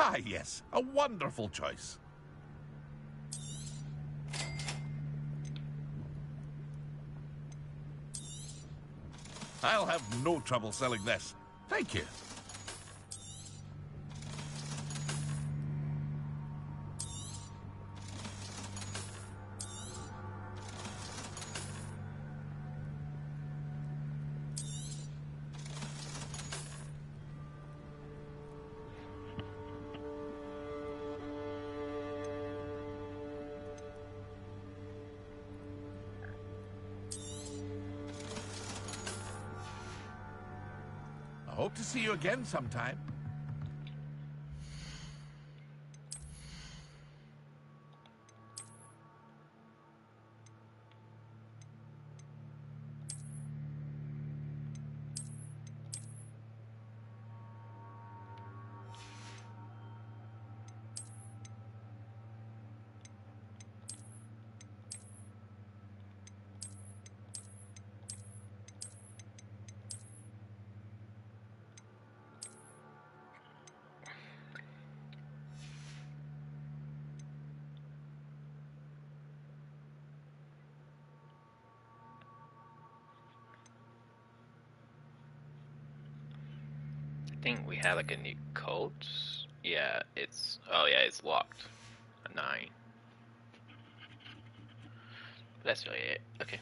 Ah, yes, a wonderful choice. I'll have no trouble selling this. Thank you. I hope to see you again sometime. I think we have like a new code. Yeah, it's it's locked. A 9. That's really it. Okay.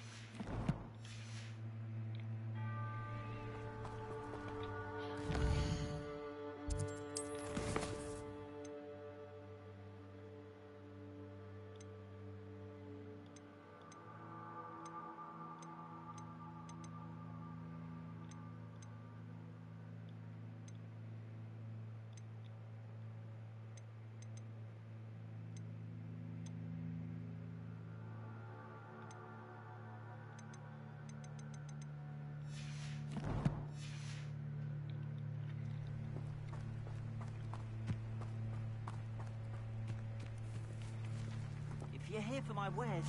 If you're here for my wares,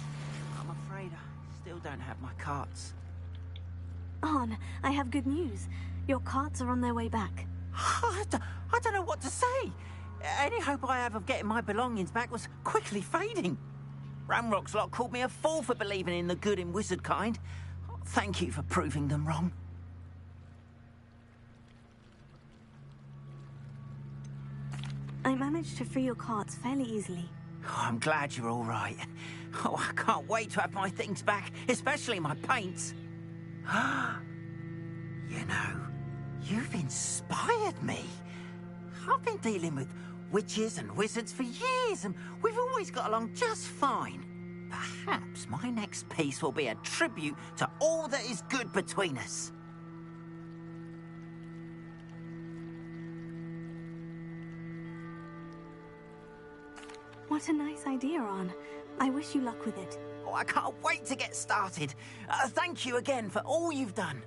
I'm afraid I still don't have my carts. Arn, I have good news. Your carts are on their way back. I don't know what to say. Any hope I have of getting my belongings back was quickly fading. Ramrock's lot called me a fool for believing in the good in wizard kind. Thank you for proving them wrong. I managed to free your carts fairly easily. Oh, I'm glad you're all right. Oh, I can't wait to have my things back, especially my paints. You know, you've inspired me. I've been dealing with witches and wizards for years, and we've always got along just fine. Perhaps my next piece will be a tribute to all that is good between us. What a nice idea, Arn. I wish you luck with it. Oh, I can't wait to get started. Thank you again for all you've done.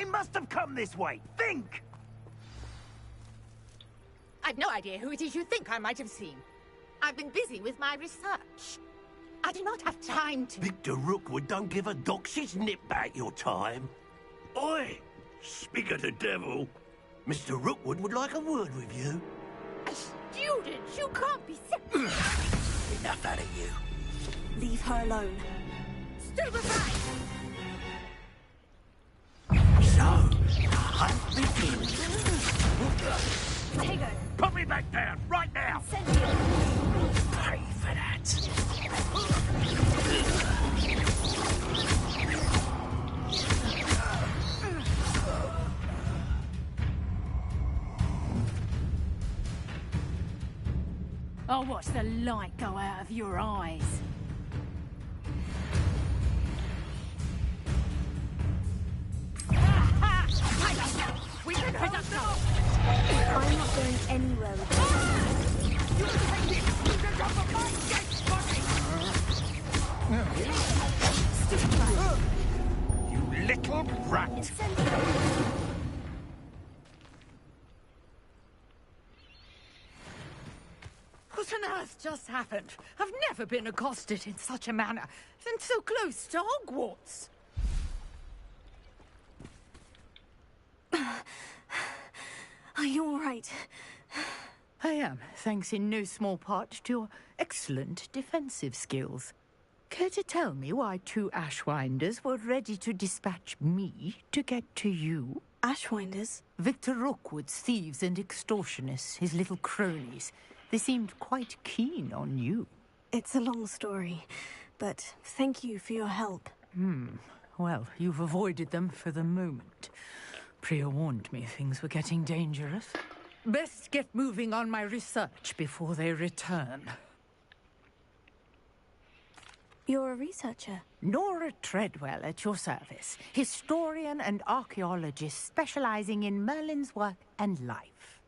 They must have come this way. Think! I've no idea who it is you think I might have seen. I've been busy with my research. I do not have time to... Victor Rookwood don't give a doxy's nip back your time. Oi! Speak of the devil. Mr. Rookwood would like a word with you. A student? You can't be... Enough out of you. Leave her alone. Stupefy! So, hunt begins. Take her. Put me back down, right now! Send you. Pay for that. I'll watch the light go out of your eyes. We can head up now. I'm not going anywhere with You little brat! What on earth just happened? I've never been accosted in such a manner, and so close to Hogwarts. Are you all right? I am, thanks in no small part to your excellent defensive skills. Care to tell me why 2 Ashwinders were ready to dispatch me to get to you? Ashwinders? Victor Rookwood's thieves and extortionists, his little cronies. They seemed quite keen on you. It's a long story, but thank you for your help. Well, you've avoided them for the moment. Priya warned me things were getting dangerous. Best get moving on my research before they return. You're a researcher? Nora Treadwell at your service. Historian and archaeologist specializing in Merlin's work and life.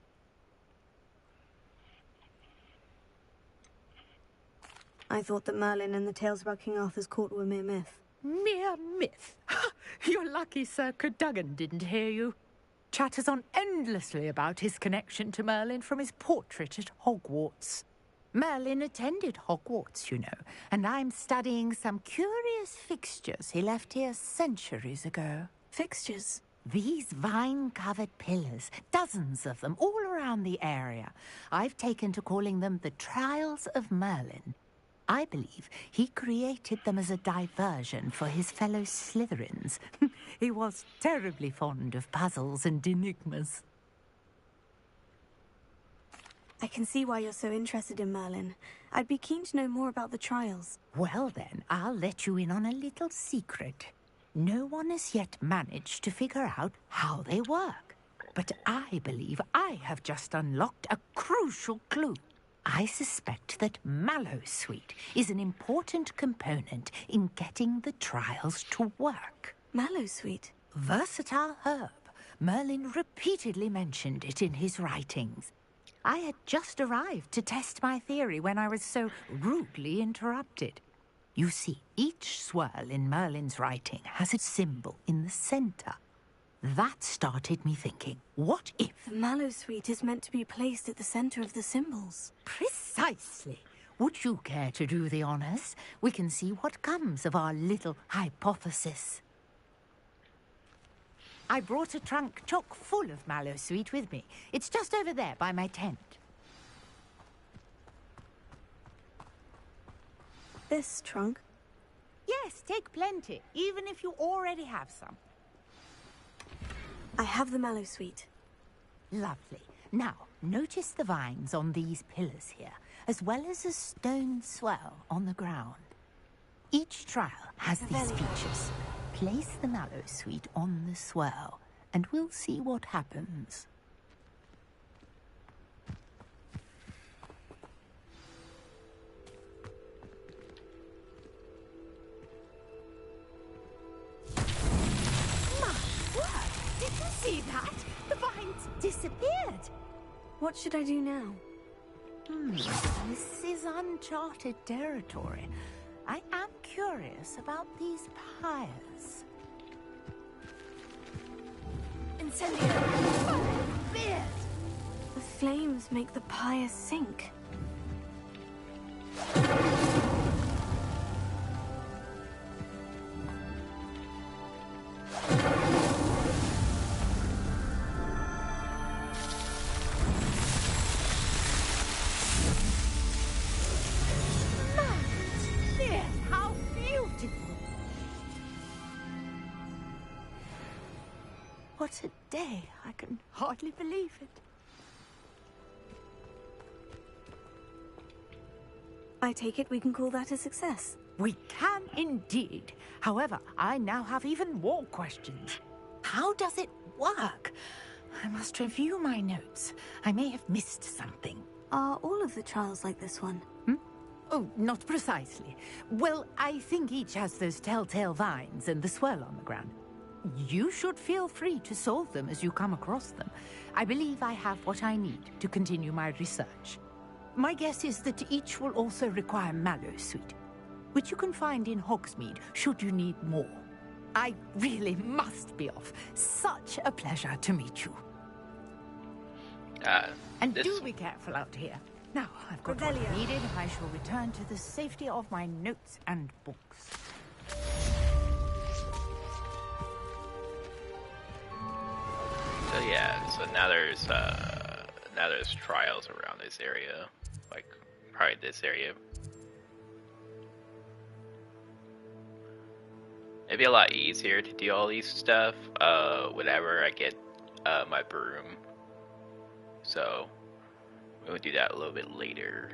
I thought that Merlin and the tales about King Arthur's court were mere myth. Mere myth? You're lucky Sir Cadogan didn't hear you. Chatters on endlessly about his connection to Merlin from his portrait at Hogwarts. Merlin attended Hogwarts, you know, and I'm studying some curious fixtures he left here centuries ago. Fixtures? These vine-covered pillars, dozens of them, all around the area. I've taken to calling them the Trials of Merlin. I believe he created them as a diversion for his fellow Slytherins. He was terribly fond of puzzles and enigmas. I can see why you're so interested in Merlin. I'd be keen to know more about the trials. Well then, I'll let you in on a little secret. No one has yet managed to figure out how they work. But I believe I have just unlocked a crucial clue. I suspect that Mallowsweet is an important component in getting the trials to work. Mallowsweet? Versatile herb. Merlin repeatedly mentioned it in his writings. I had just arrived to test my theory when I was so rudely interrupted. You see, each swirl in Merlin's writing has its symbol in the center. That started me thinking, what if... The Mallowsweet is meant to be placed at the center of the symbols. Precisely. Would you care to do the honors? We can see what comes of our little hypothesis. I brought a trunk chock full of Mallowsweet with me. It's just over there by my tent. This trunk? Yes, take plenty, even if you already have some. I have the Mallowsweet. Lovely. Now, notice the vines on these pillars here, as well as a stone swell on the ground. Each trial has these features. Place the Mallowsweet on the swirl, and we'll see what happens. Did you see that? The vines disappeared. What should I do now? This is uncharted territory. I am curious about these pyres. Incendio! The flames make the pyre sink. How beautiful! What a day. I can hardly believe it. I take it we can call that a success. We can indeed. However, I now have even more questions. How does it work? I must review my notes. I may have missed something. Are all of the trials like this one? Oh, not precisely. Well, I think each has those telltale vines and the swirl on the ground. You should feel free to solve them as you come across them. I believe I have what I need to continue my research. My guess is that each will also require mallow sweet, which you can find in Hogsmeade should you need more. I really must be off. Such a pleasure to meet you. And do be careful out here. Now, I've got what I needed. I shall return to the safety of my notes and books. So yeah, so now there's trials around this area, like probably this area. It'd be a lot easier to do all these stuff whenever I get my broom. So we'll do that a little bit later.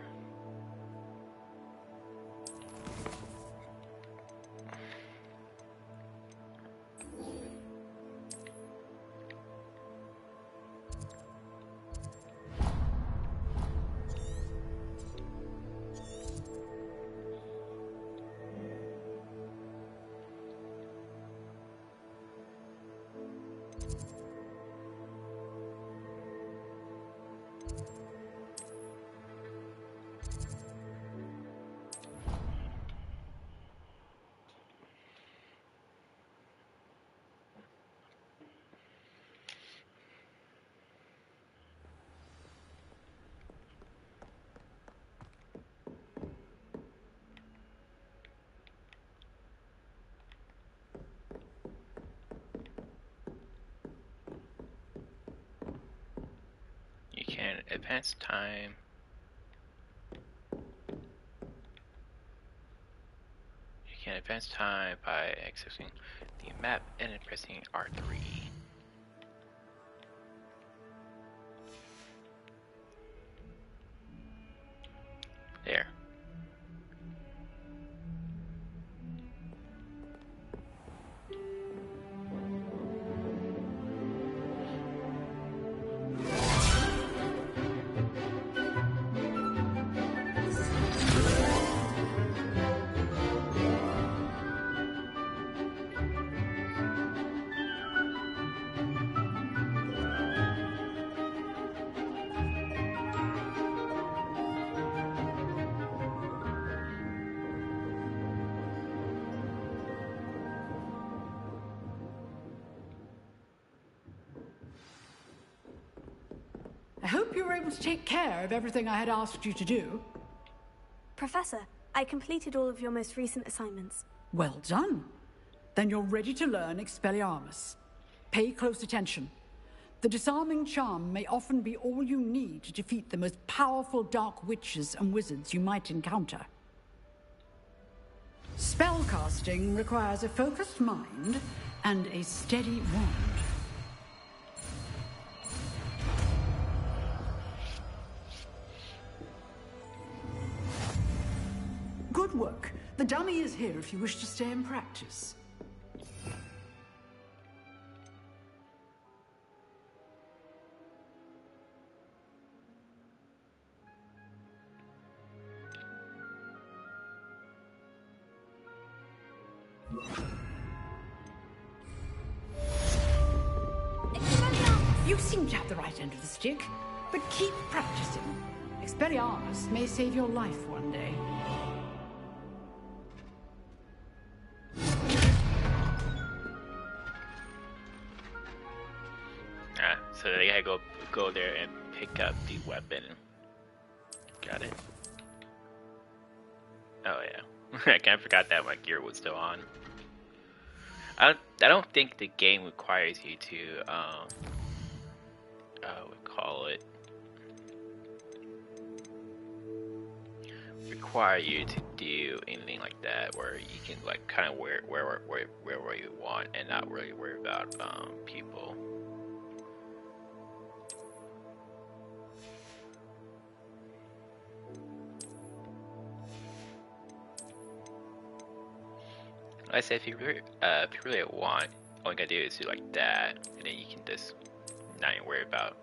You can advance time. You can advance time by accessing the map and then pressing R3. There. I hope you were able to take care of everything I had asked you to do. Professor, I completed all of your most recent assignments. Well done. Then you're ready to learn Expelliarmus. Pay close attention. The disarming charm may often be all you need to defeat the most powerful dark witches and wizards you might encounter. Spellcasting requires a focused mind and a steady wand. Good work. The dummy is here if you wish to stay and practice. You seem to have the right end of the stick, but keep practicing. Expelliarmus may save your life one day. they gotta go there and pick up the weapon. Got it. Oh yeah. I kind of forgot that my gear was still on. I don't think the game requires you to we call it require you to do anything like that, where you can like kind of wear you want and not really worry about people. I say if you really want, all you gotta do is do like that, and then you can just not even worry about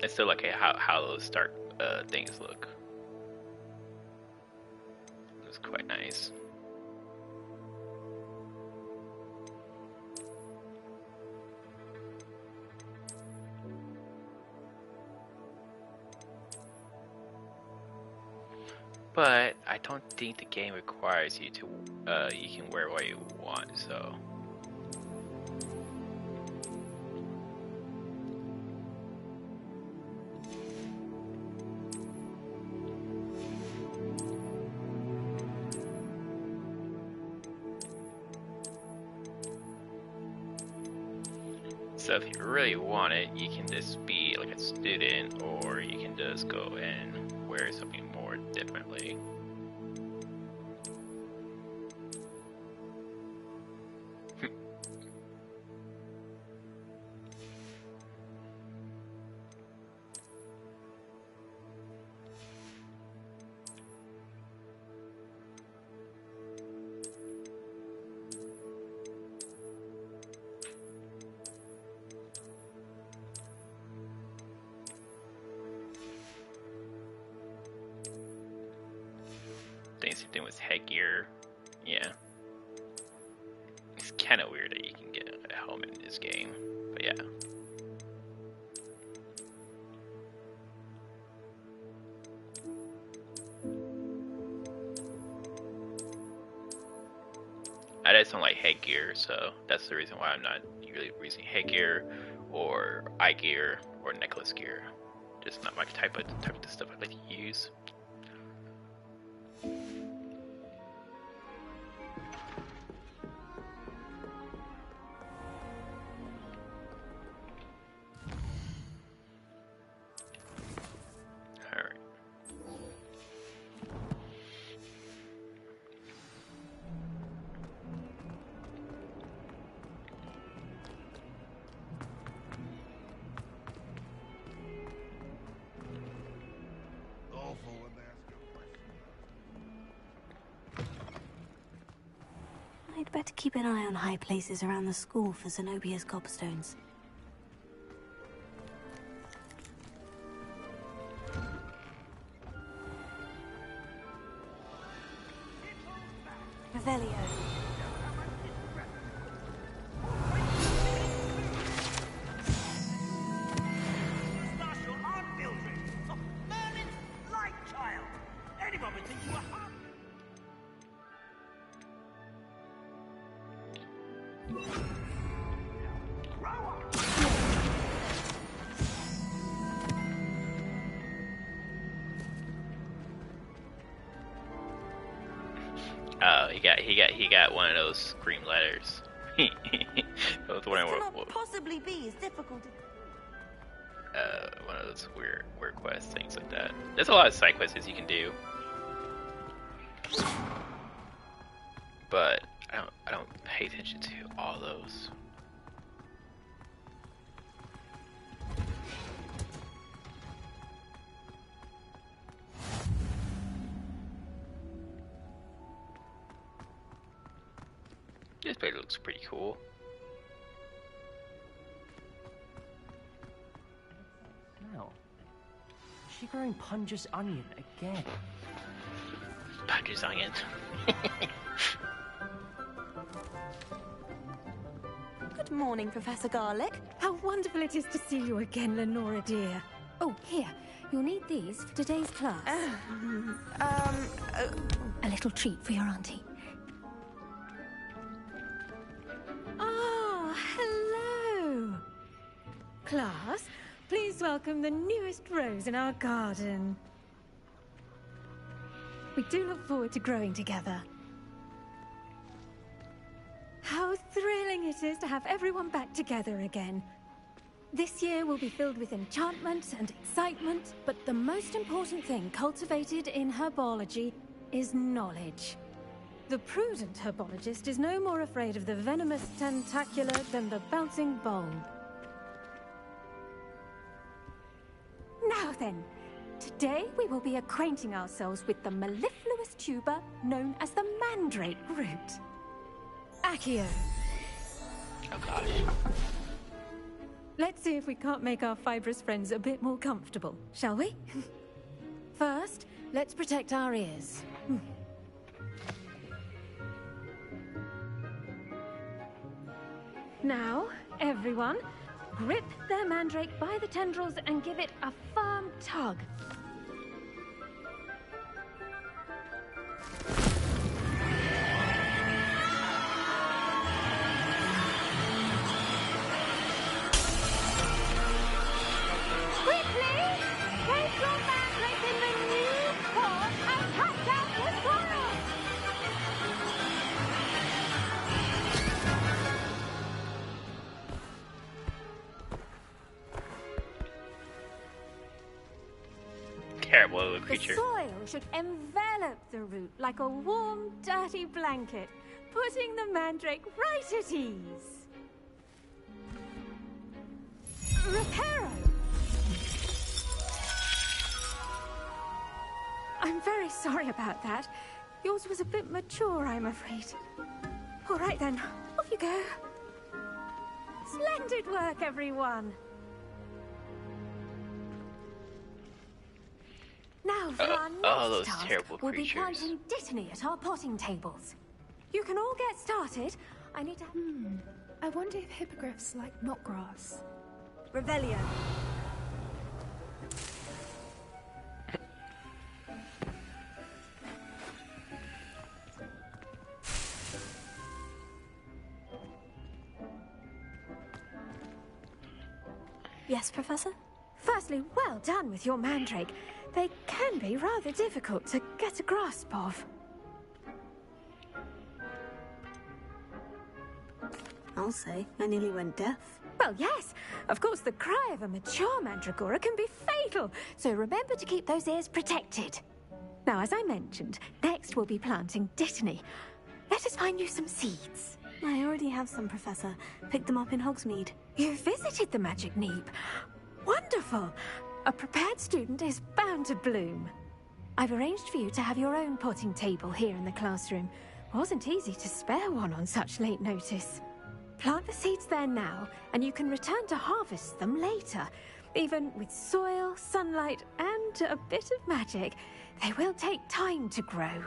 it's still like how those start things look. It's quite nice. But I don't think the game requires you to, you can wear what you want, so. So if you really want it, you can just be like a student, or you can just go and wear something more differently. Same thing with headgear. Yeah. It's kind of weird that you can get a helmet in this game, but yeah. I just don't like headgear, so that's the reason why I'm not really using headgear or eye gear or necklace gear. Just not my type of stuff I like to use. I'd better keep an eye on high places around the school for Zenobia's gobstones. Revelio. Oh, he got one of those scream letters. I was wondering what possibly be as difficult as one of those weird quests, things like that. There's a lot of side quests you can do, but I don't pay attention to all those. This place looks pretty cool. Now, is she growing Punja's onion again? Punja's onion. Good morning, Professor Garlic. How wonderful it is to see you again, Lenora dear. Oh, here. You'll need these for today's class. A little treat for your auntie. Class, please welcome the newest rose in our garden. We do look forward to growing together. How thrilling it is to have everyone back together again. This year will be filled with enchantment and excitement, but the most important thing cultivated in herbology is knowledge. The prudent herbologist is no more afraid of the venomous tentacular than the bouncing bulb. Now then, today we will be acquainting ourselves with the mellifluous tuber known as the mandrake root. Accio. Oh gosh. Let's see if we can't make our fibrous friends a bit more comfortable, shall we? First, let's protect our ears. Now, everyone, grip their mandrake by the tendrils and give it a firm tug. Quickly! Place your mandrake in the new pot and cut out the soil! Terrible little The creature. soil should envelop the root like a warm, dirty blanket, putting the mandrake right at ease. Reparo! I'm very sorry about that. Yours was a bit mature, I'm afraid. All right then, off you go. Splendid work, everyone. Now for our those next task, terrible we'll be creatures. planting Dittany at our potting tables. You can all get started. I need to... I wonder if hippogriffs like knotgrass. Revelio. Yes, Professor? Firstly, well done with your mandrake. They can be rather difficult to get a grasp of. I'll say, I nearly went deaf. Well, yes. Of course, the cry of a mature mandragora can be fatal, so remember to keep those ears protected. Now, as I mentioned, next we'll be planting Dittany. Let us find you some seeds. I already have some, Professor. Picked them up in Hogsmeade. You visited the Magic Neep. Wonderful. A prepared student is bound to bloom. I've arranged for you to have your own potting table here in the classroom. Wasn't easy to spare one on such late notice. Plant the seeds there now, and you can return to harvest them later. Even with soil, sunlight, and a bit of magic, they will take time to grow.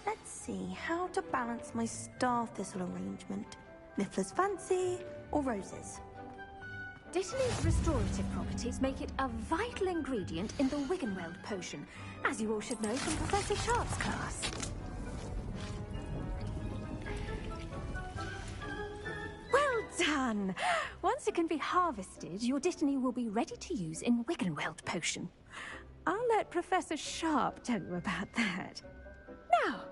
Let's see how to balance my star thistle arrangement. Niffler's fancy or roses? Dittany's restorative properties make it a vital ingredient in the Wiggenweld potion, as you all should know from Professor Sharp's class. Well done! Once it can be harvested, your Dittany will be ready to use in Wiggenweld potion. I'll let Professor Sharp tell you about that. Now,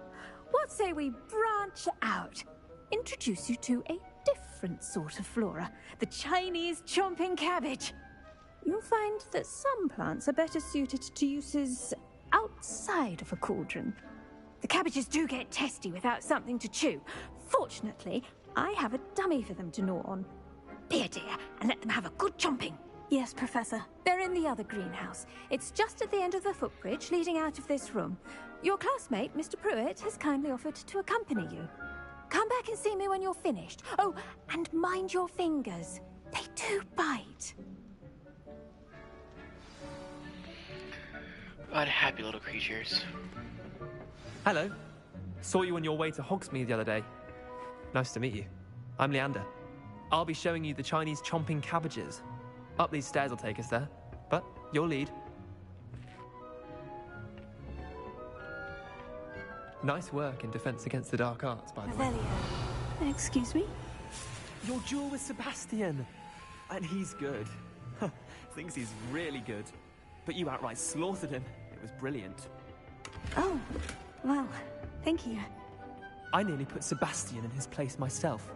what say we branch out? Introduce you to a different sort of flora, the Chinese chomping cabbage. You'll find that some plants are better suited to uses outside of a cauldron. The cabbages do get testy without something to chew. Fortunately, I have a dummy for them to gnaw on. Be a dear and let them have a good chomping. Yes, Professor. They're in the other greenhouse. It's just at the end of the footbridge leading out of this room. Your classmate, Mr. Pruitt, has kindly offered to accompany you. Come back and see me when you're finished. Oh, and mind your fingers. They do bite. Unhappy little creatures. Hello. Saw you on your way to Hogsmeade the other day. Nice to meet you. I'm Leander. I'll be showing you the Chinese chomping cabbages. Up these stairs will take us there, but you'll lead. Nice work in Defense Against the Dark Arts, by the way. Revelio. Excuse me? Your duel with Sebastian! And he's good. Thinks he's really good. But you outright slaughtered him. It was brilliant. Oh, well, thank you. I nearly put Sebastian in his place myself.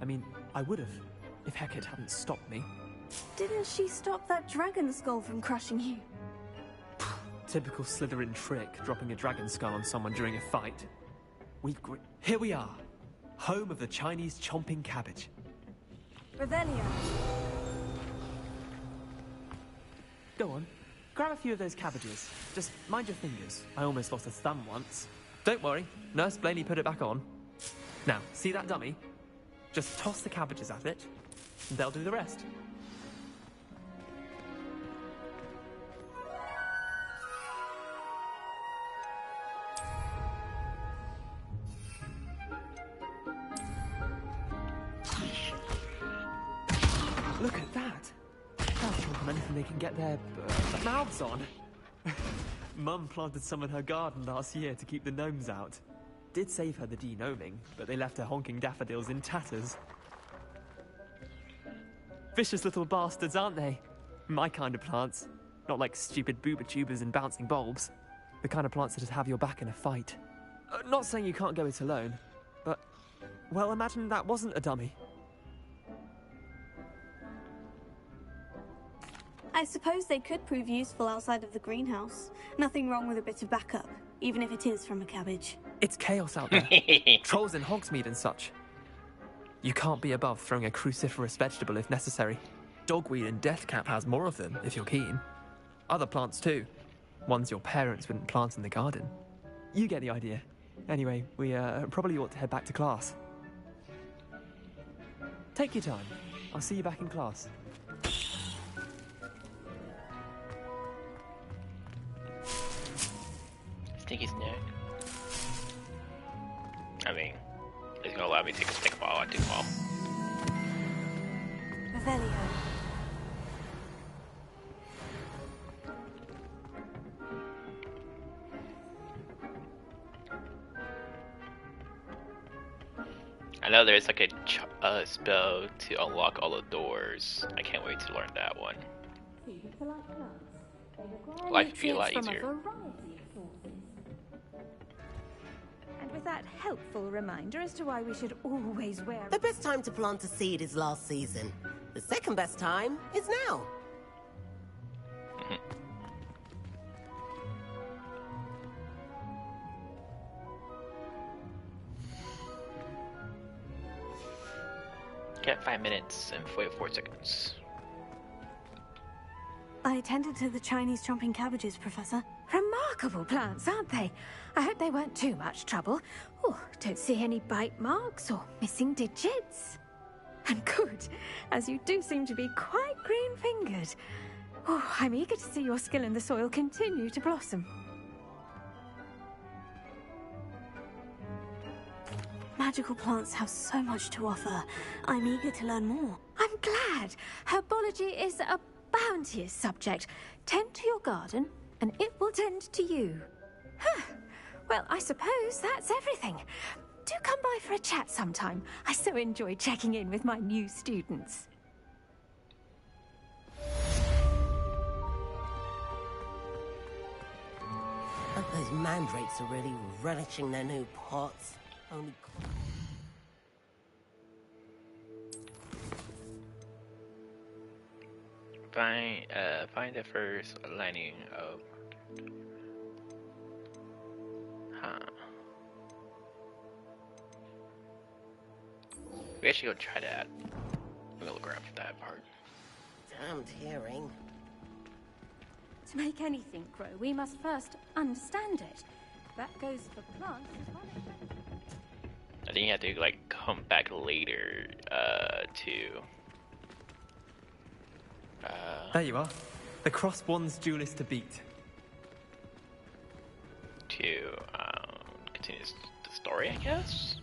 I mean, I would have, if Hecate hadn't stopped me. Didn't she stop that dragon skull from crushing you? Typical Slytherin trick, dropping a dragon skull on someone during a fight. Here we are, home of the Chinese chomping cabbage. Revelio. Go on, grab a few of those cabbages. Just mind your fingers. I almost lost a thumb once. Don't worry, Nurse Blaney put it back on. Now, see that dummy? Just toss the cabbages at it, and they'll do the rest. Look at that! They'll chomp on anything they can get their mouths on. Mum planted some in her garden last year to keep the gnomes out. Did save her the de-gnoming, but they left her honking daffodils in tatters. Vicious little bastards, aren't they? My kind of plants. Not like stupid booba tubers and bouncing bulbs. The kind of plants that'd have your back in a fight. Not saying you can't go it alone, but... well, imagine that wasn't a dummy. I suppose they could prove useful outside of the greenhouse. Nothing wrong with a bit of backup, even if it is from a cabbage. It's chaos out there. Trolls in Hogsmeade and such. You can't be above throwing a cruciferous vegetable if necessary. Dogweed and deathcap has more of them, if you're keen. Other plants too. Ones your parents wouldn't plant in the garden. You get the idea. Anyway, we probably ought to head back to class. Take your time. I'll see you back in class. Stinky snack. I mean, it's gonna allow me to take a stick ball. I do ball. Revelio. I know there's like a spell to unlock all the doors. I can't wait to learn that one. Life would be a lot easier. And with that helpful reminder as to why we should always wear... The best time to plant a seed is last season. The second best time is now. Get 5 minutes and 44 seconds. I tended to the Chinese chomping cabbages, Professor. Remarkable plants, aren't they? I hope they weren't too much trouble. Oh, don't see any bite marks or missing digits. And good, as you do seem to be quite green-fingered. Oh, I'm eager to see your skill in the soil continue to blossom. Magical plants have so much to offer. I'm eager to learn more. I'm glad. Herbology is a bounteous subject. Tend to your garden, and it will tend to you. Huh. Well, I suppose that's everything. Do come by for a chat sometime. I so enjoy checking in with my new students. Hope those mandrakes are really relishing their new pots. Only... Find the first lining of... Huh. We actually go try that. I'm gonna look around for that part. Damned hearing. To make anything grow, we must first understand it. That goes for plants as well. I think you have to like come back later to there you are. The cross-wands duelist to beat. To continue the story, I guess.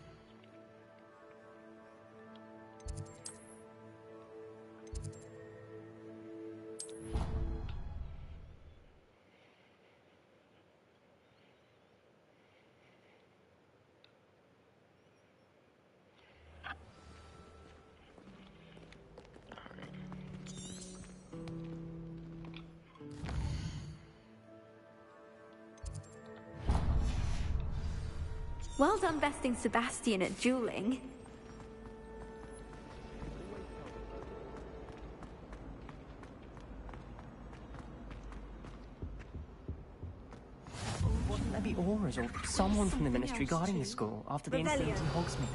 Well done besting Sebastian at dueling. Wasn't there be auras or someone from the Ministry guarding the school after the incident in Hogsmeade?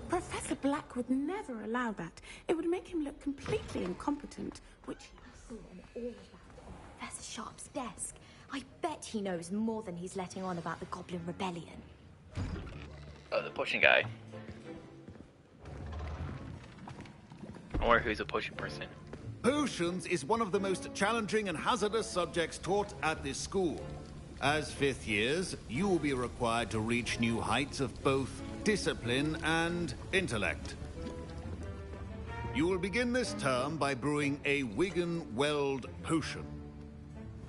Professor Black would never allow that. It would make him look completely incompetent, which he saw on all of that on Professor Sharp's desk. I bet he knows more than he's letting on about the Goblin Rebellion. Oh, the potion guy. I wonder who's a potion person. Potions is one of the most challenging and hazardous subjects taught at this school. As fifth years, you will be required to reach new heights of both discipline and intellect. You will begin this term by brewing a Wigan-Weld potion.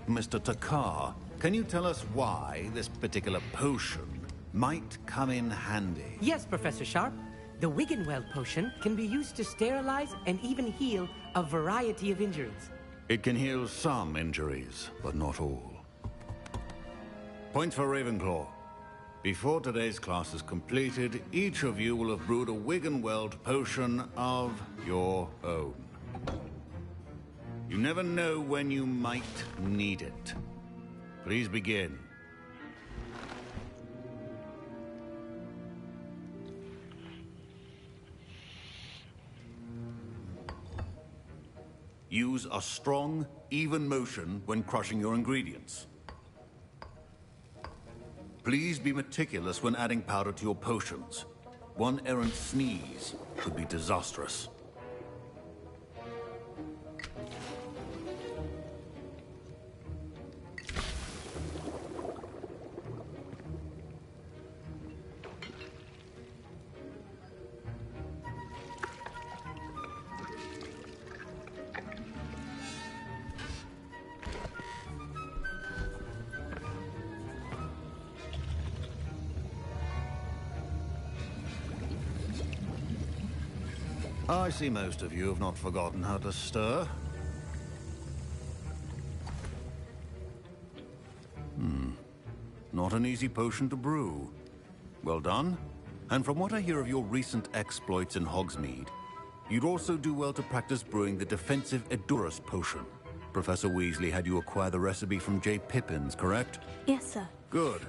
Mr. Takar, can you tell us why this particular potion might come in handy? Yes, Professor Sharp. The Wiggenweld potion can be used to sterilize and even heal a variety of injuries. It can heal some injuries, but not all. Points for Ravenclaw. Before today's class is completed, each of you will have brewed a Wiggenweld potion of your own. You never know when you might need it. Please begin. Use a strong, even motion when crushing your ingredients. Please be meticulous when adding powder to your potions. One errant sneeze could be disastrous. I see most of you have not forgotten how to stir. Not an easy potion to brew. Well done. And from what I hear of your recent exploits in Hogsmeade, you'd also do well to practice brewing the defensive Edurus potion. Professor Weasley had you acquire the recipe from J. Pippins, correct? Yes, sir. Good.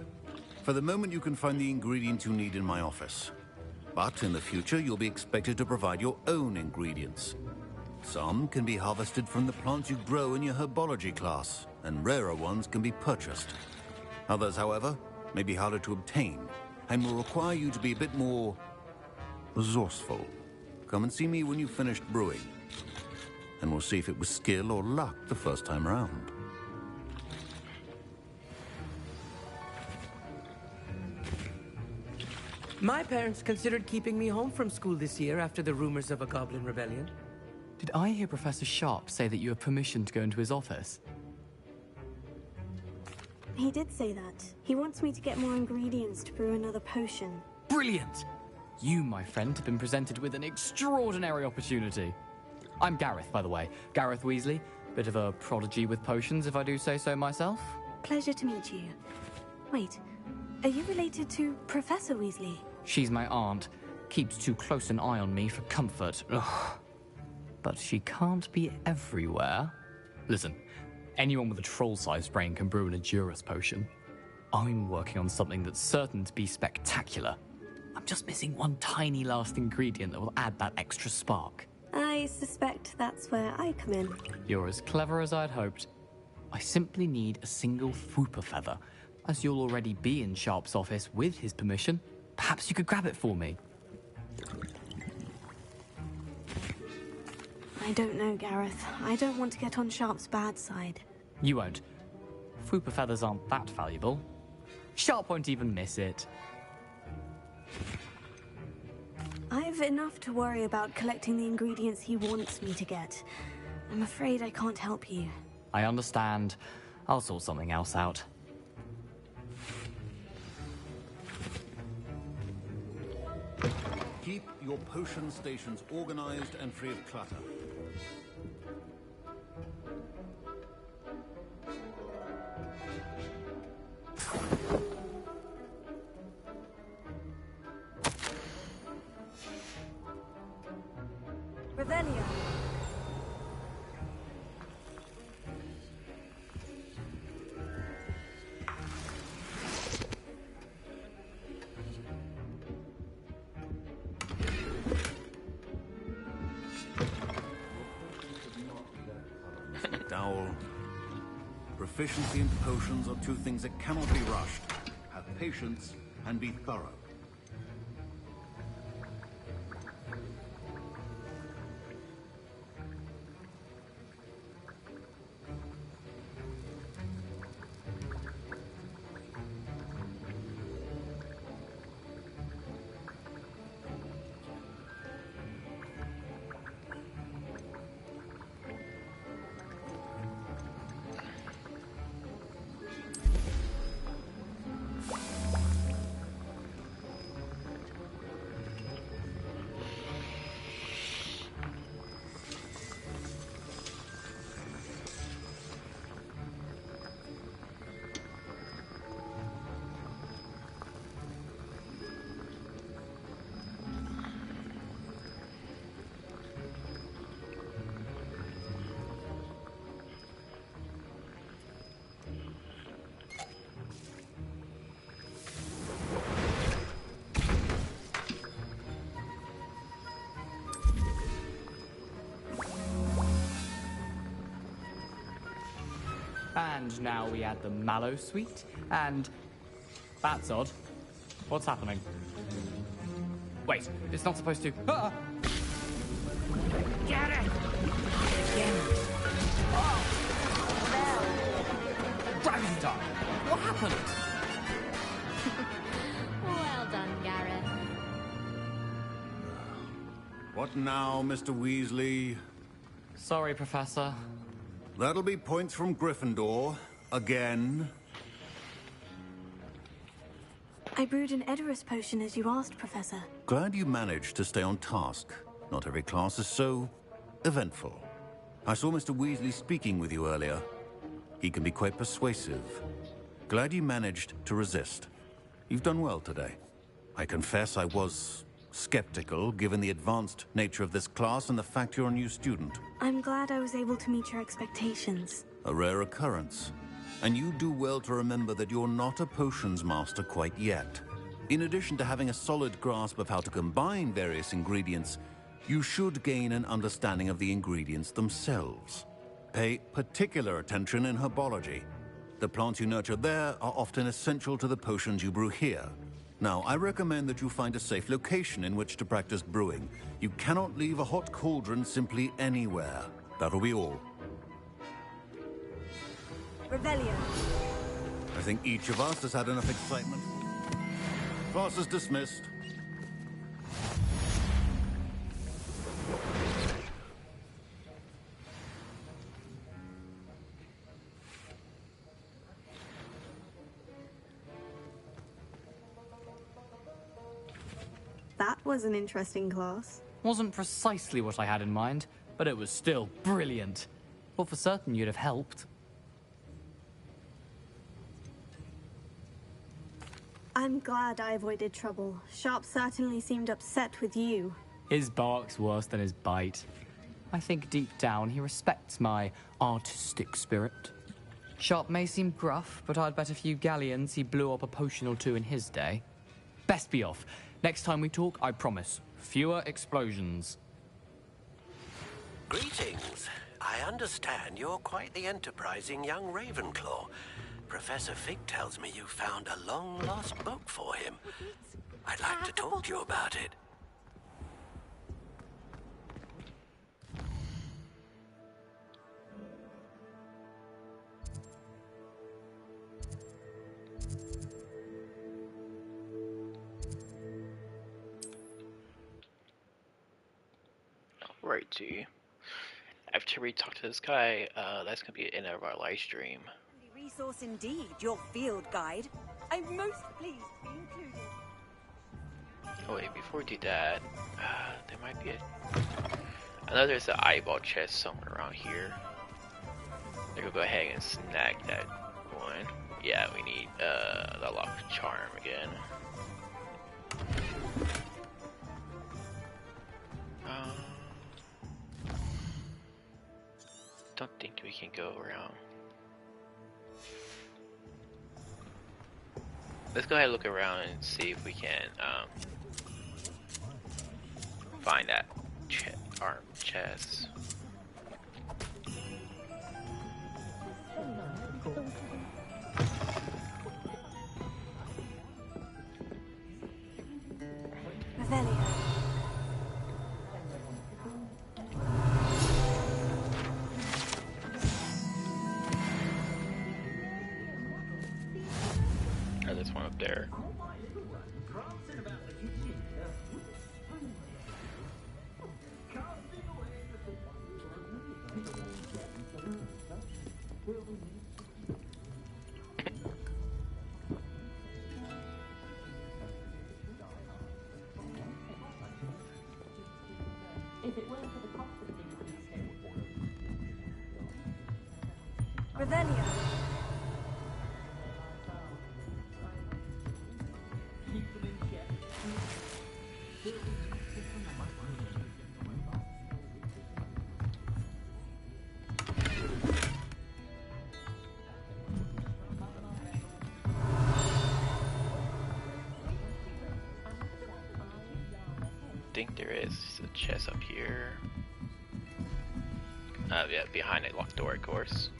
For the moment, you can find the ingredients you need in my office. But in the future, you'll be expected to provide your own ingredients. Some can be harvested from the plants you grow in your herbology class, and rarer ones can be purchased. Others, however, may be harder to obtain, and will require you to be a bit more resourceful. Come and see me when you've finished brewing, and we'll see if it was skill or luck the first time round. My parents considered keeping me home from school this year after the rumors of a Goblin Rebellion. Did I hear Professor Sharp say that you have permission to go into his office? He did say that. He wants me to get more ingredients to brew another potion. Brilliant! You, my friend, have been presented with an extraordinary opportunity. I'm Gareth, by the way. Gareth Weasley. Bit of a prodigy with potions, if I do say so myself. Pleasure to meet you. Wait, are you related to Professor Weasley? She's my aunt. Keeps too close an eye on me for comfort. Ugh. But she can't be everywhere. Listen, anyone with a troll-sized brain can brew an Edurus potion. I'm working on something that's certain to be spectacular. I'm just missing one tiny last ingredient that will add that extra spark. I suspect that's where I come in. You're as clever as I'd hoped. I simply need a single Fwooper feather. As you'll already be in Sharp's office with his permission, perhaps you could grab it for me. I don't know, Gareth. I don't want to get on Sharp's bad side. You won't. Fwooper feathers aren't that valuable. Sharp won't even miss it. I've enough to worry about collecting the ingredients he wants me to get. I'm afraid I can't help you. I understand. I'll sort something else out. Keep your potion stations organized and free of clutter. Proficiency and potions are two things that cannot be rushed. Have patience and be thorough. And now we add the mallow sweet, and... That's odd. What's happening? Wait, it's not supposed to... Ah! Get it! Again. Dragon Dog! What happened? Well done, Gareth. What now, Mr. Weasley? Sorry, Professor. That'll be points from Gryffindor. Again. I brewed an Edorus potion as you asked, Professor. Glad you managed to stay on task. Not every class is so eventful. I saw Mr. Weasley speaking with you earlier. He can be quite persuasive. Glad you managed to resist. You've done well today. I confess I was skeptical, given the advanced nature of this class and the fact you're a new student. I'm glad I was able to meet your expectations. A rare occurrence. And you do well to remember that you're not a potions master quite yet. In addition to having a solid grasp of how to combine various ingredients, you should gain an understanding of the ingredients themselves. Pay particular attention in herbology. The plants you nurture there are often essential to the potions you brew here. Now, I recommend that you find a safe location in which to practice brewing. You cannot leave a hot cauldron simply anywhere. That'll be all. Revelio. I think each of us has had enough excitement. Class is dismissed. That was an interesting class. Wasn't precisely what I had in mind, but it was still brilliant. Thought for certain you'd have helped. I'm glad I avoided trouble. Sharp certainly seemed upset with you. His bark's worse than his bite. I think deep down he respects my artistic spirit. Sharp may seem gruff, but I'd bet a few galleons he blew up a potion or two in his day. Best be off. Next time we talk, I promise, fewer explosions. Greetings. I understand you're quite the enterprising young Ravenclaw. Professor Fig tells me you found a long-lost book for him. I'd like to talk to you about it. Alrighty. After we talk to this guy, that's gonna be the end of our live stream. Resource indeed, your field guide. I'm most pleased to be included. Oh wait, before we do that, there might be I know there's an eyeball chest somewhere around here. I could go ahead and snag that one. Yeah, we need the lock charm again. Don't think we can go around. Let's go ahead and look around and see if we can find that arm chest. Revelio. Oh, there's one up there. Revelio. I think there is a chest up here. Yeah, behind a locked door, of course.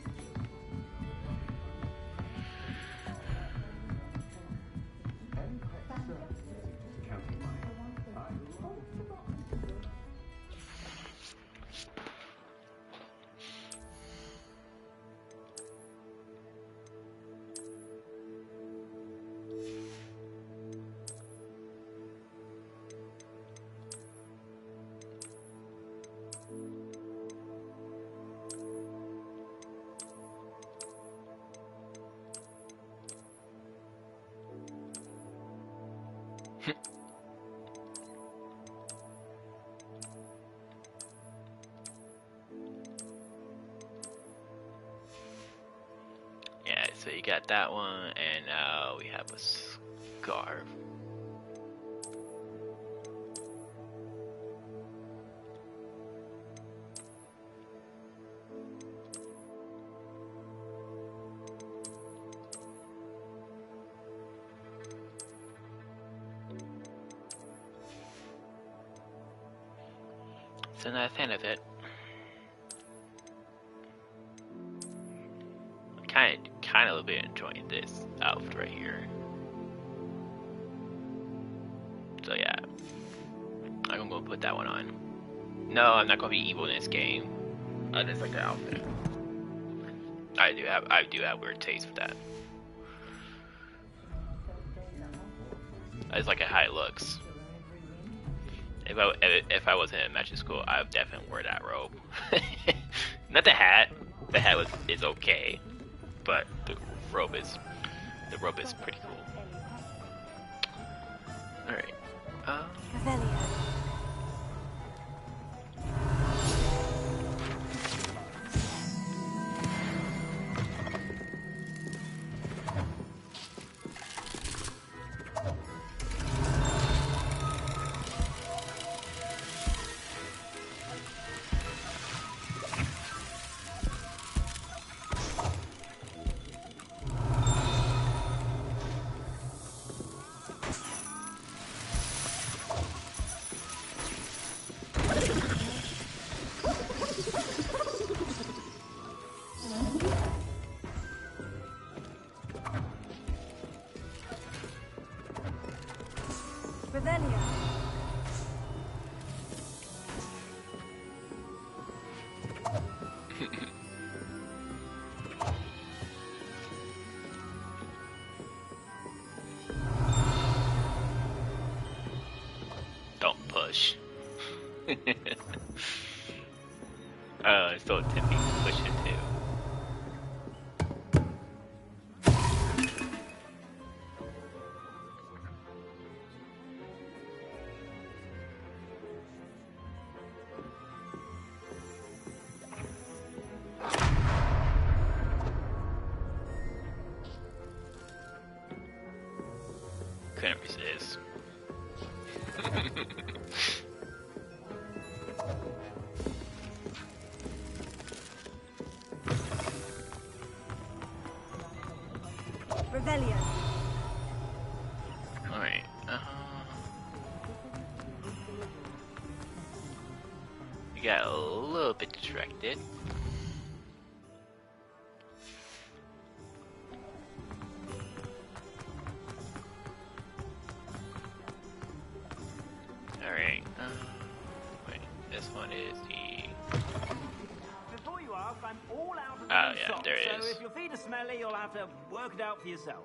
Yeah, so you got that one, and now we have a scarf. So not a fan of it. Kind of a little bit enjoying this outfit right here. So yeah, I'm gonna put that one on. No, I'm not gonna be evil in this game. I just like the outfit. I do have weird taste for that. I just like how it looks. If I wasn't in magic school, I would definitely wear that robe. Not the hat. The hat is okay, but the robe is pretty cool. All right. Revelio. Don't push. Oh, it's so tempting to push it too. Couldn't resist. Revelio. Alright, we got a little bit distracted. is the... Before you ask, I'm all out of Oh, the yeah, socks, there it so is. if your feet are smelly, you'll have to work it out for yourself.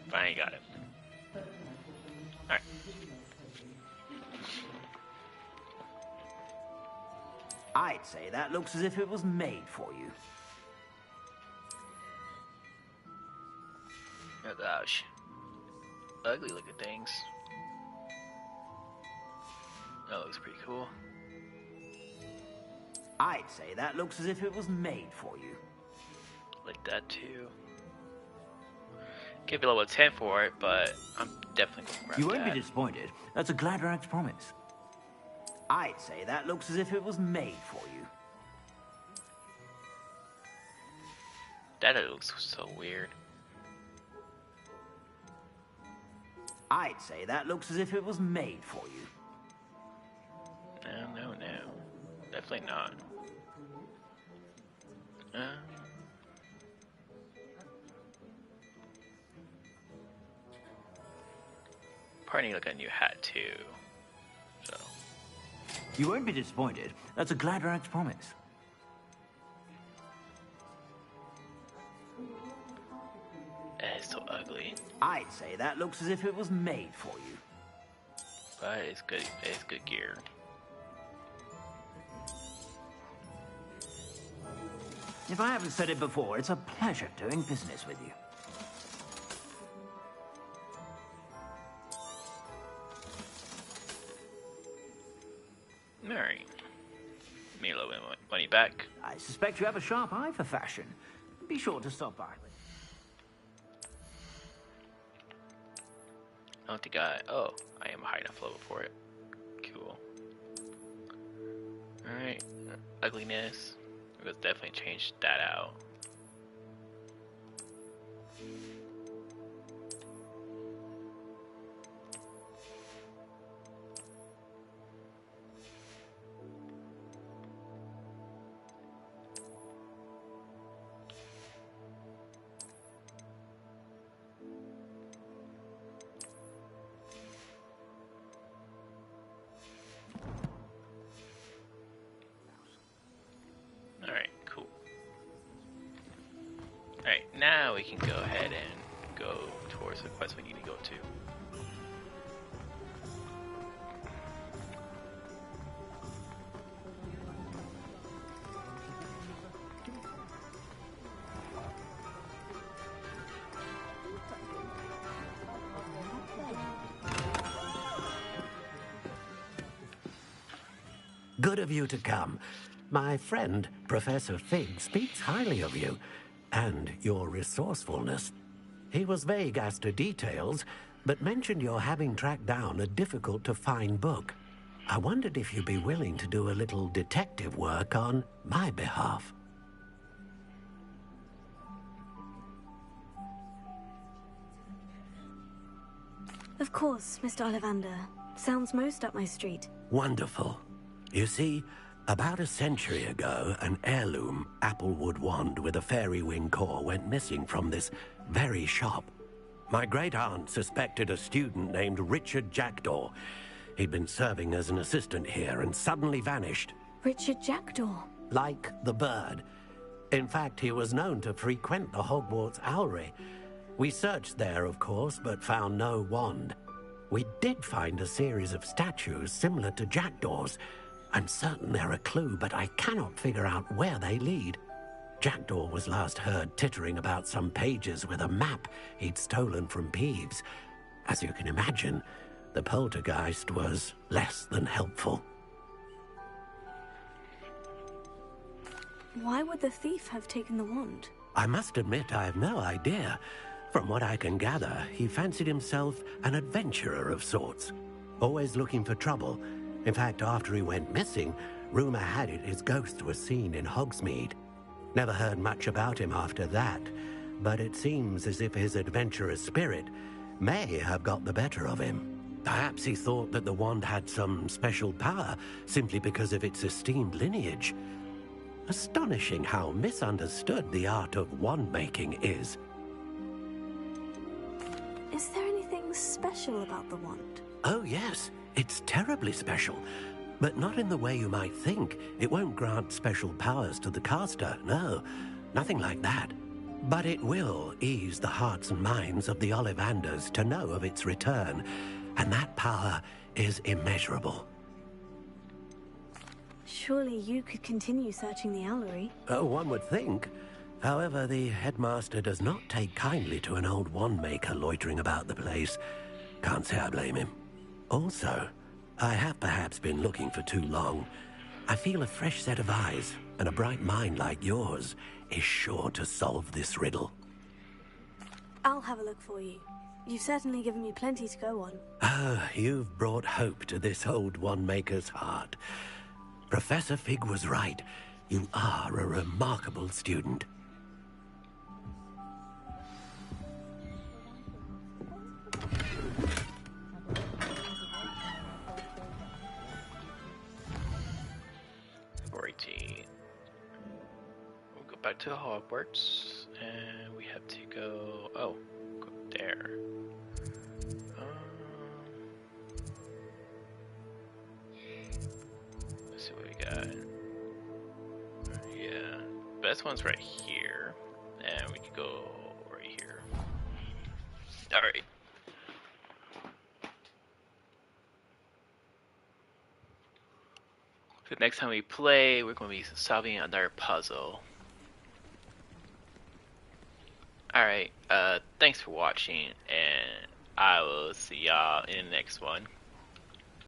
Finally got it. Alright. I'd say that looks as if it was made for you. Oh gosh. Ugly looking things. That looks pretty cool. I'd say that looks as if it was made for you. Like that too. Give it a level 10 for it, but I'm definitely gonna grab You won't that. be disappointed. That's a Gladrax promise. I'd say that looks as if it was made for you. That looks so weird. I'd say that looks as if it was made for you. No. Definitely not. Probably need like a new hat too. So. You won't be disappointed. That's a Gladrax promise. It's so ugly. I'd say that looks as if it was made for you. But it's good. It's good gear. If I haven't said it before, it's a pleasure doing business with you. Alright. Me a little bit of money back. I suspect you have a sharp eye for fashion. Be sure to stop by. I don't think oh, I am high enough level for it. Cool. Alright. Ugliness. We'll definitely change that out. Alright, cool. Alright, now we can go ahead and go towards the quest we need to go to. Good of you to come. My friend, Professor Fig, speaks highly of you and your resourcefulness. He was vague as to details, but mentioned your having tracked down a difficult-to-find book. I wondered if you'd be willing to do a little detective work on my behalf. Of course, Mr. Ollivander. Sounds most up my street. Wonderful. You see, about a century ago, an heirloom applewood wand with a fairy wing core went missing from this very shop. My great-aunt suspected a student named Richard Jackdaw. He'd been serving as an assistant here and suddenly vanished. Richard Jackdaw? Like the bird. In fact, he was known to frequent the Hogwarts Owlery. We searched there, of course, but found no wand. We did find a series of statues similar to Jackdaw's. I'm certain they're a clue, but I cannot figure out where they lead. Jackdaw was last heard tittering about some pages with a map he'd stolen from Peeves. As you can imagine, the poltergeist was less than helpful. Why would the thief have taken the wand? I must admit I have no idea. From what I can gather, he fancied himself an adventurer of sorts, always looking for trouble. In fact, after he went missing, rumor had it his ghost was seen in Hogsmeade. Never heard much about him after that, but it seems as if his adventurous spirit may have got the better of him. Perhaps he thought that the wand had some special power simply because of its esteemed lineage. Astonishing how misunderstood the art of wand-making is. Is there anything special about the wand? Oh, yes. It's terribly special. But not in the way you might think. It won't grant special powers to the caster, no. Nothing like that. But it will ease the hearts and minds of the Ollivanders to know of its return. And that power is immeasurable. Surely you could continue searching the owlery. Oh, one would think. However, the headmaster does not take kindly to an old wand-maker loitering about the place. Can't say I blame him. Also, I have perhaps been looking for too long. I feel a fresh set of eyes and a bright mind like yours is sure to solve this riddle. I'll have a look for you. You've certainly given me plenty to go on. Ah, you've brought hope to this old wand-maker's heart. Professor Fig was right. You are a remarkable student. We'll go back to Hogwarts, and we have to go. Oh, go there. Let's see what we got. Yeah, best one's right here, and we can go right here. All right. So next time we play, we're going to be solving another puzzle. Alright, thanks for watching, and I will see y'all in the next one.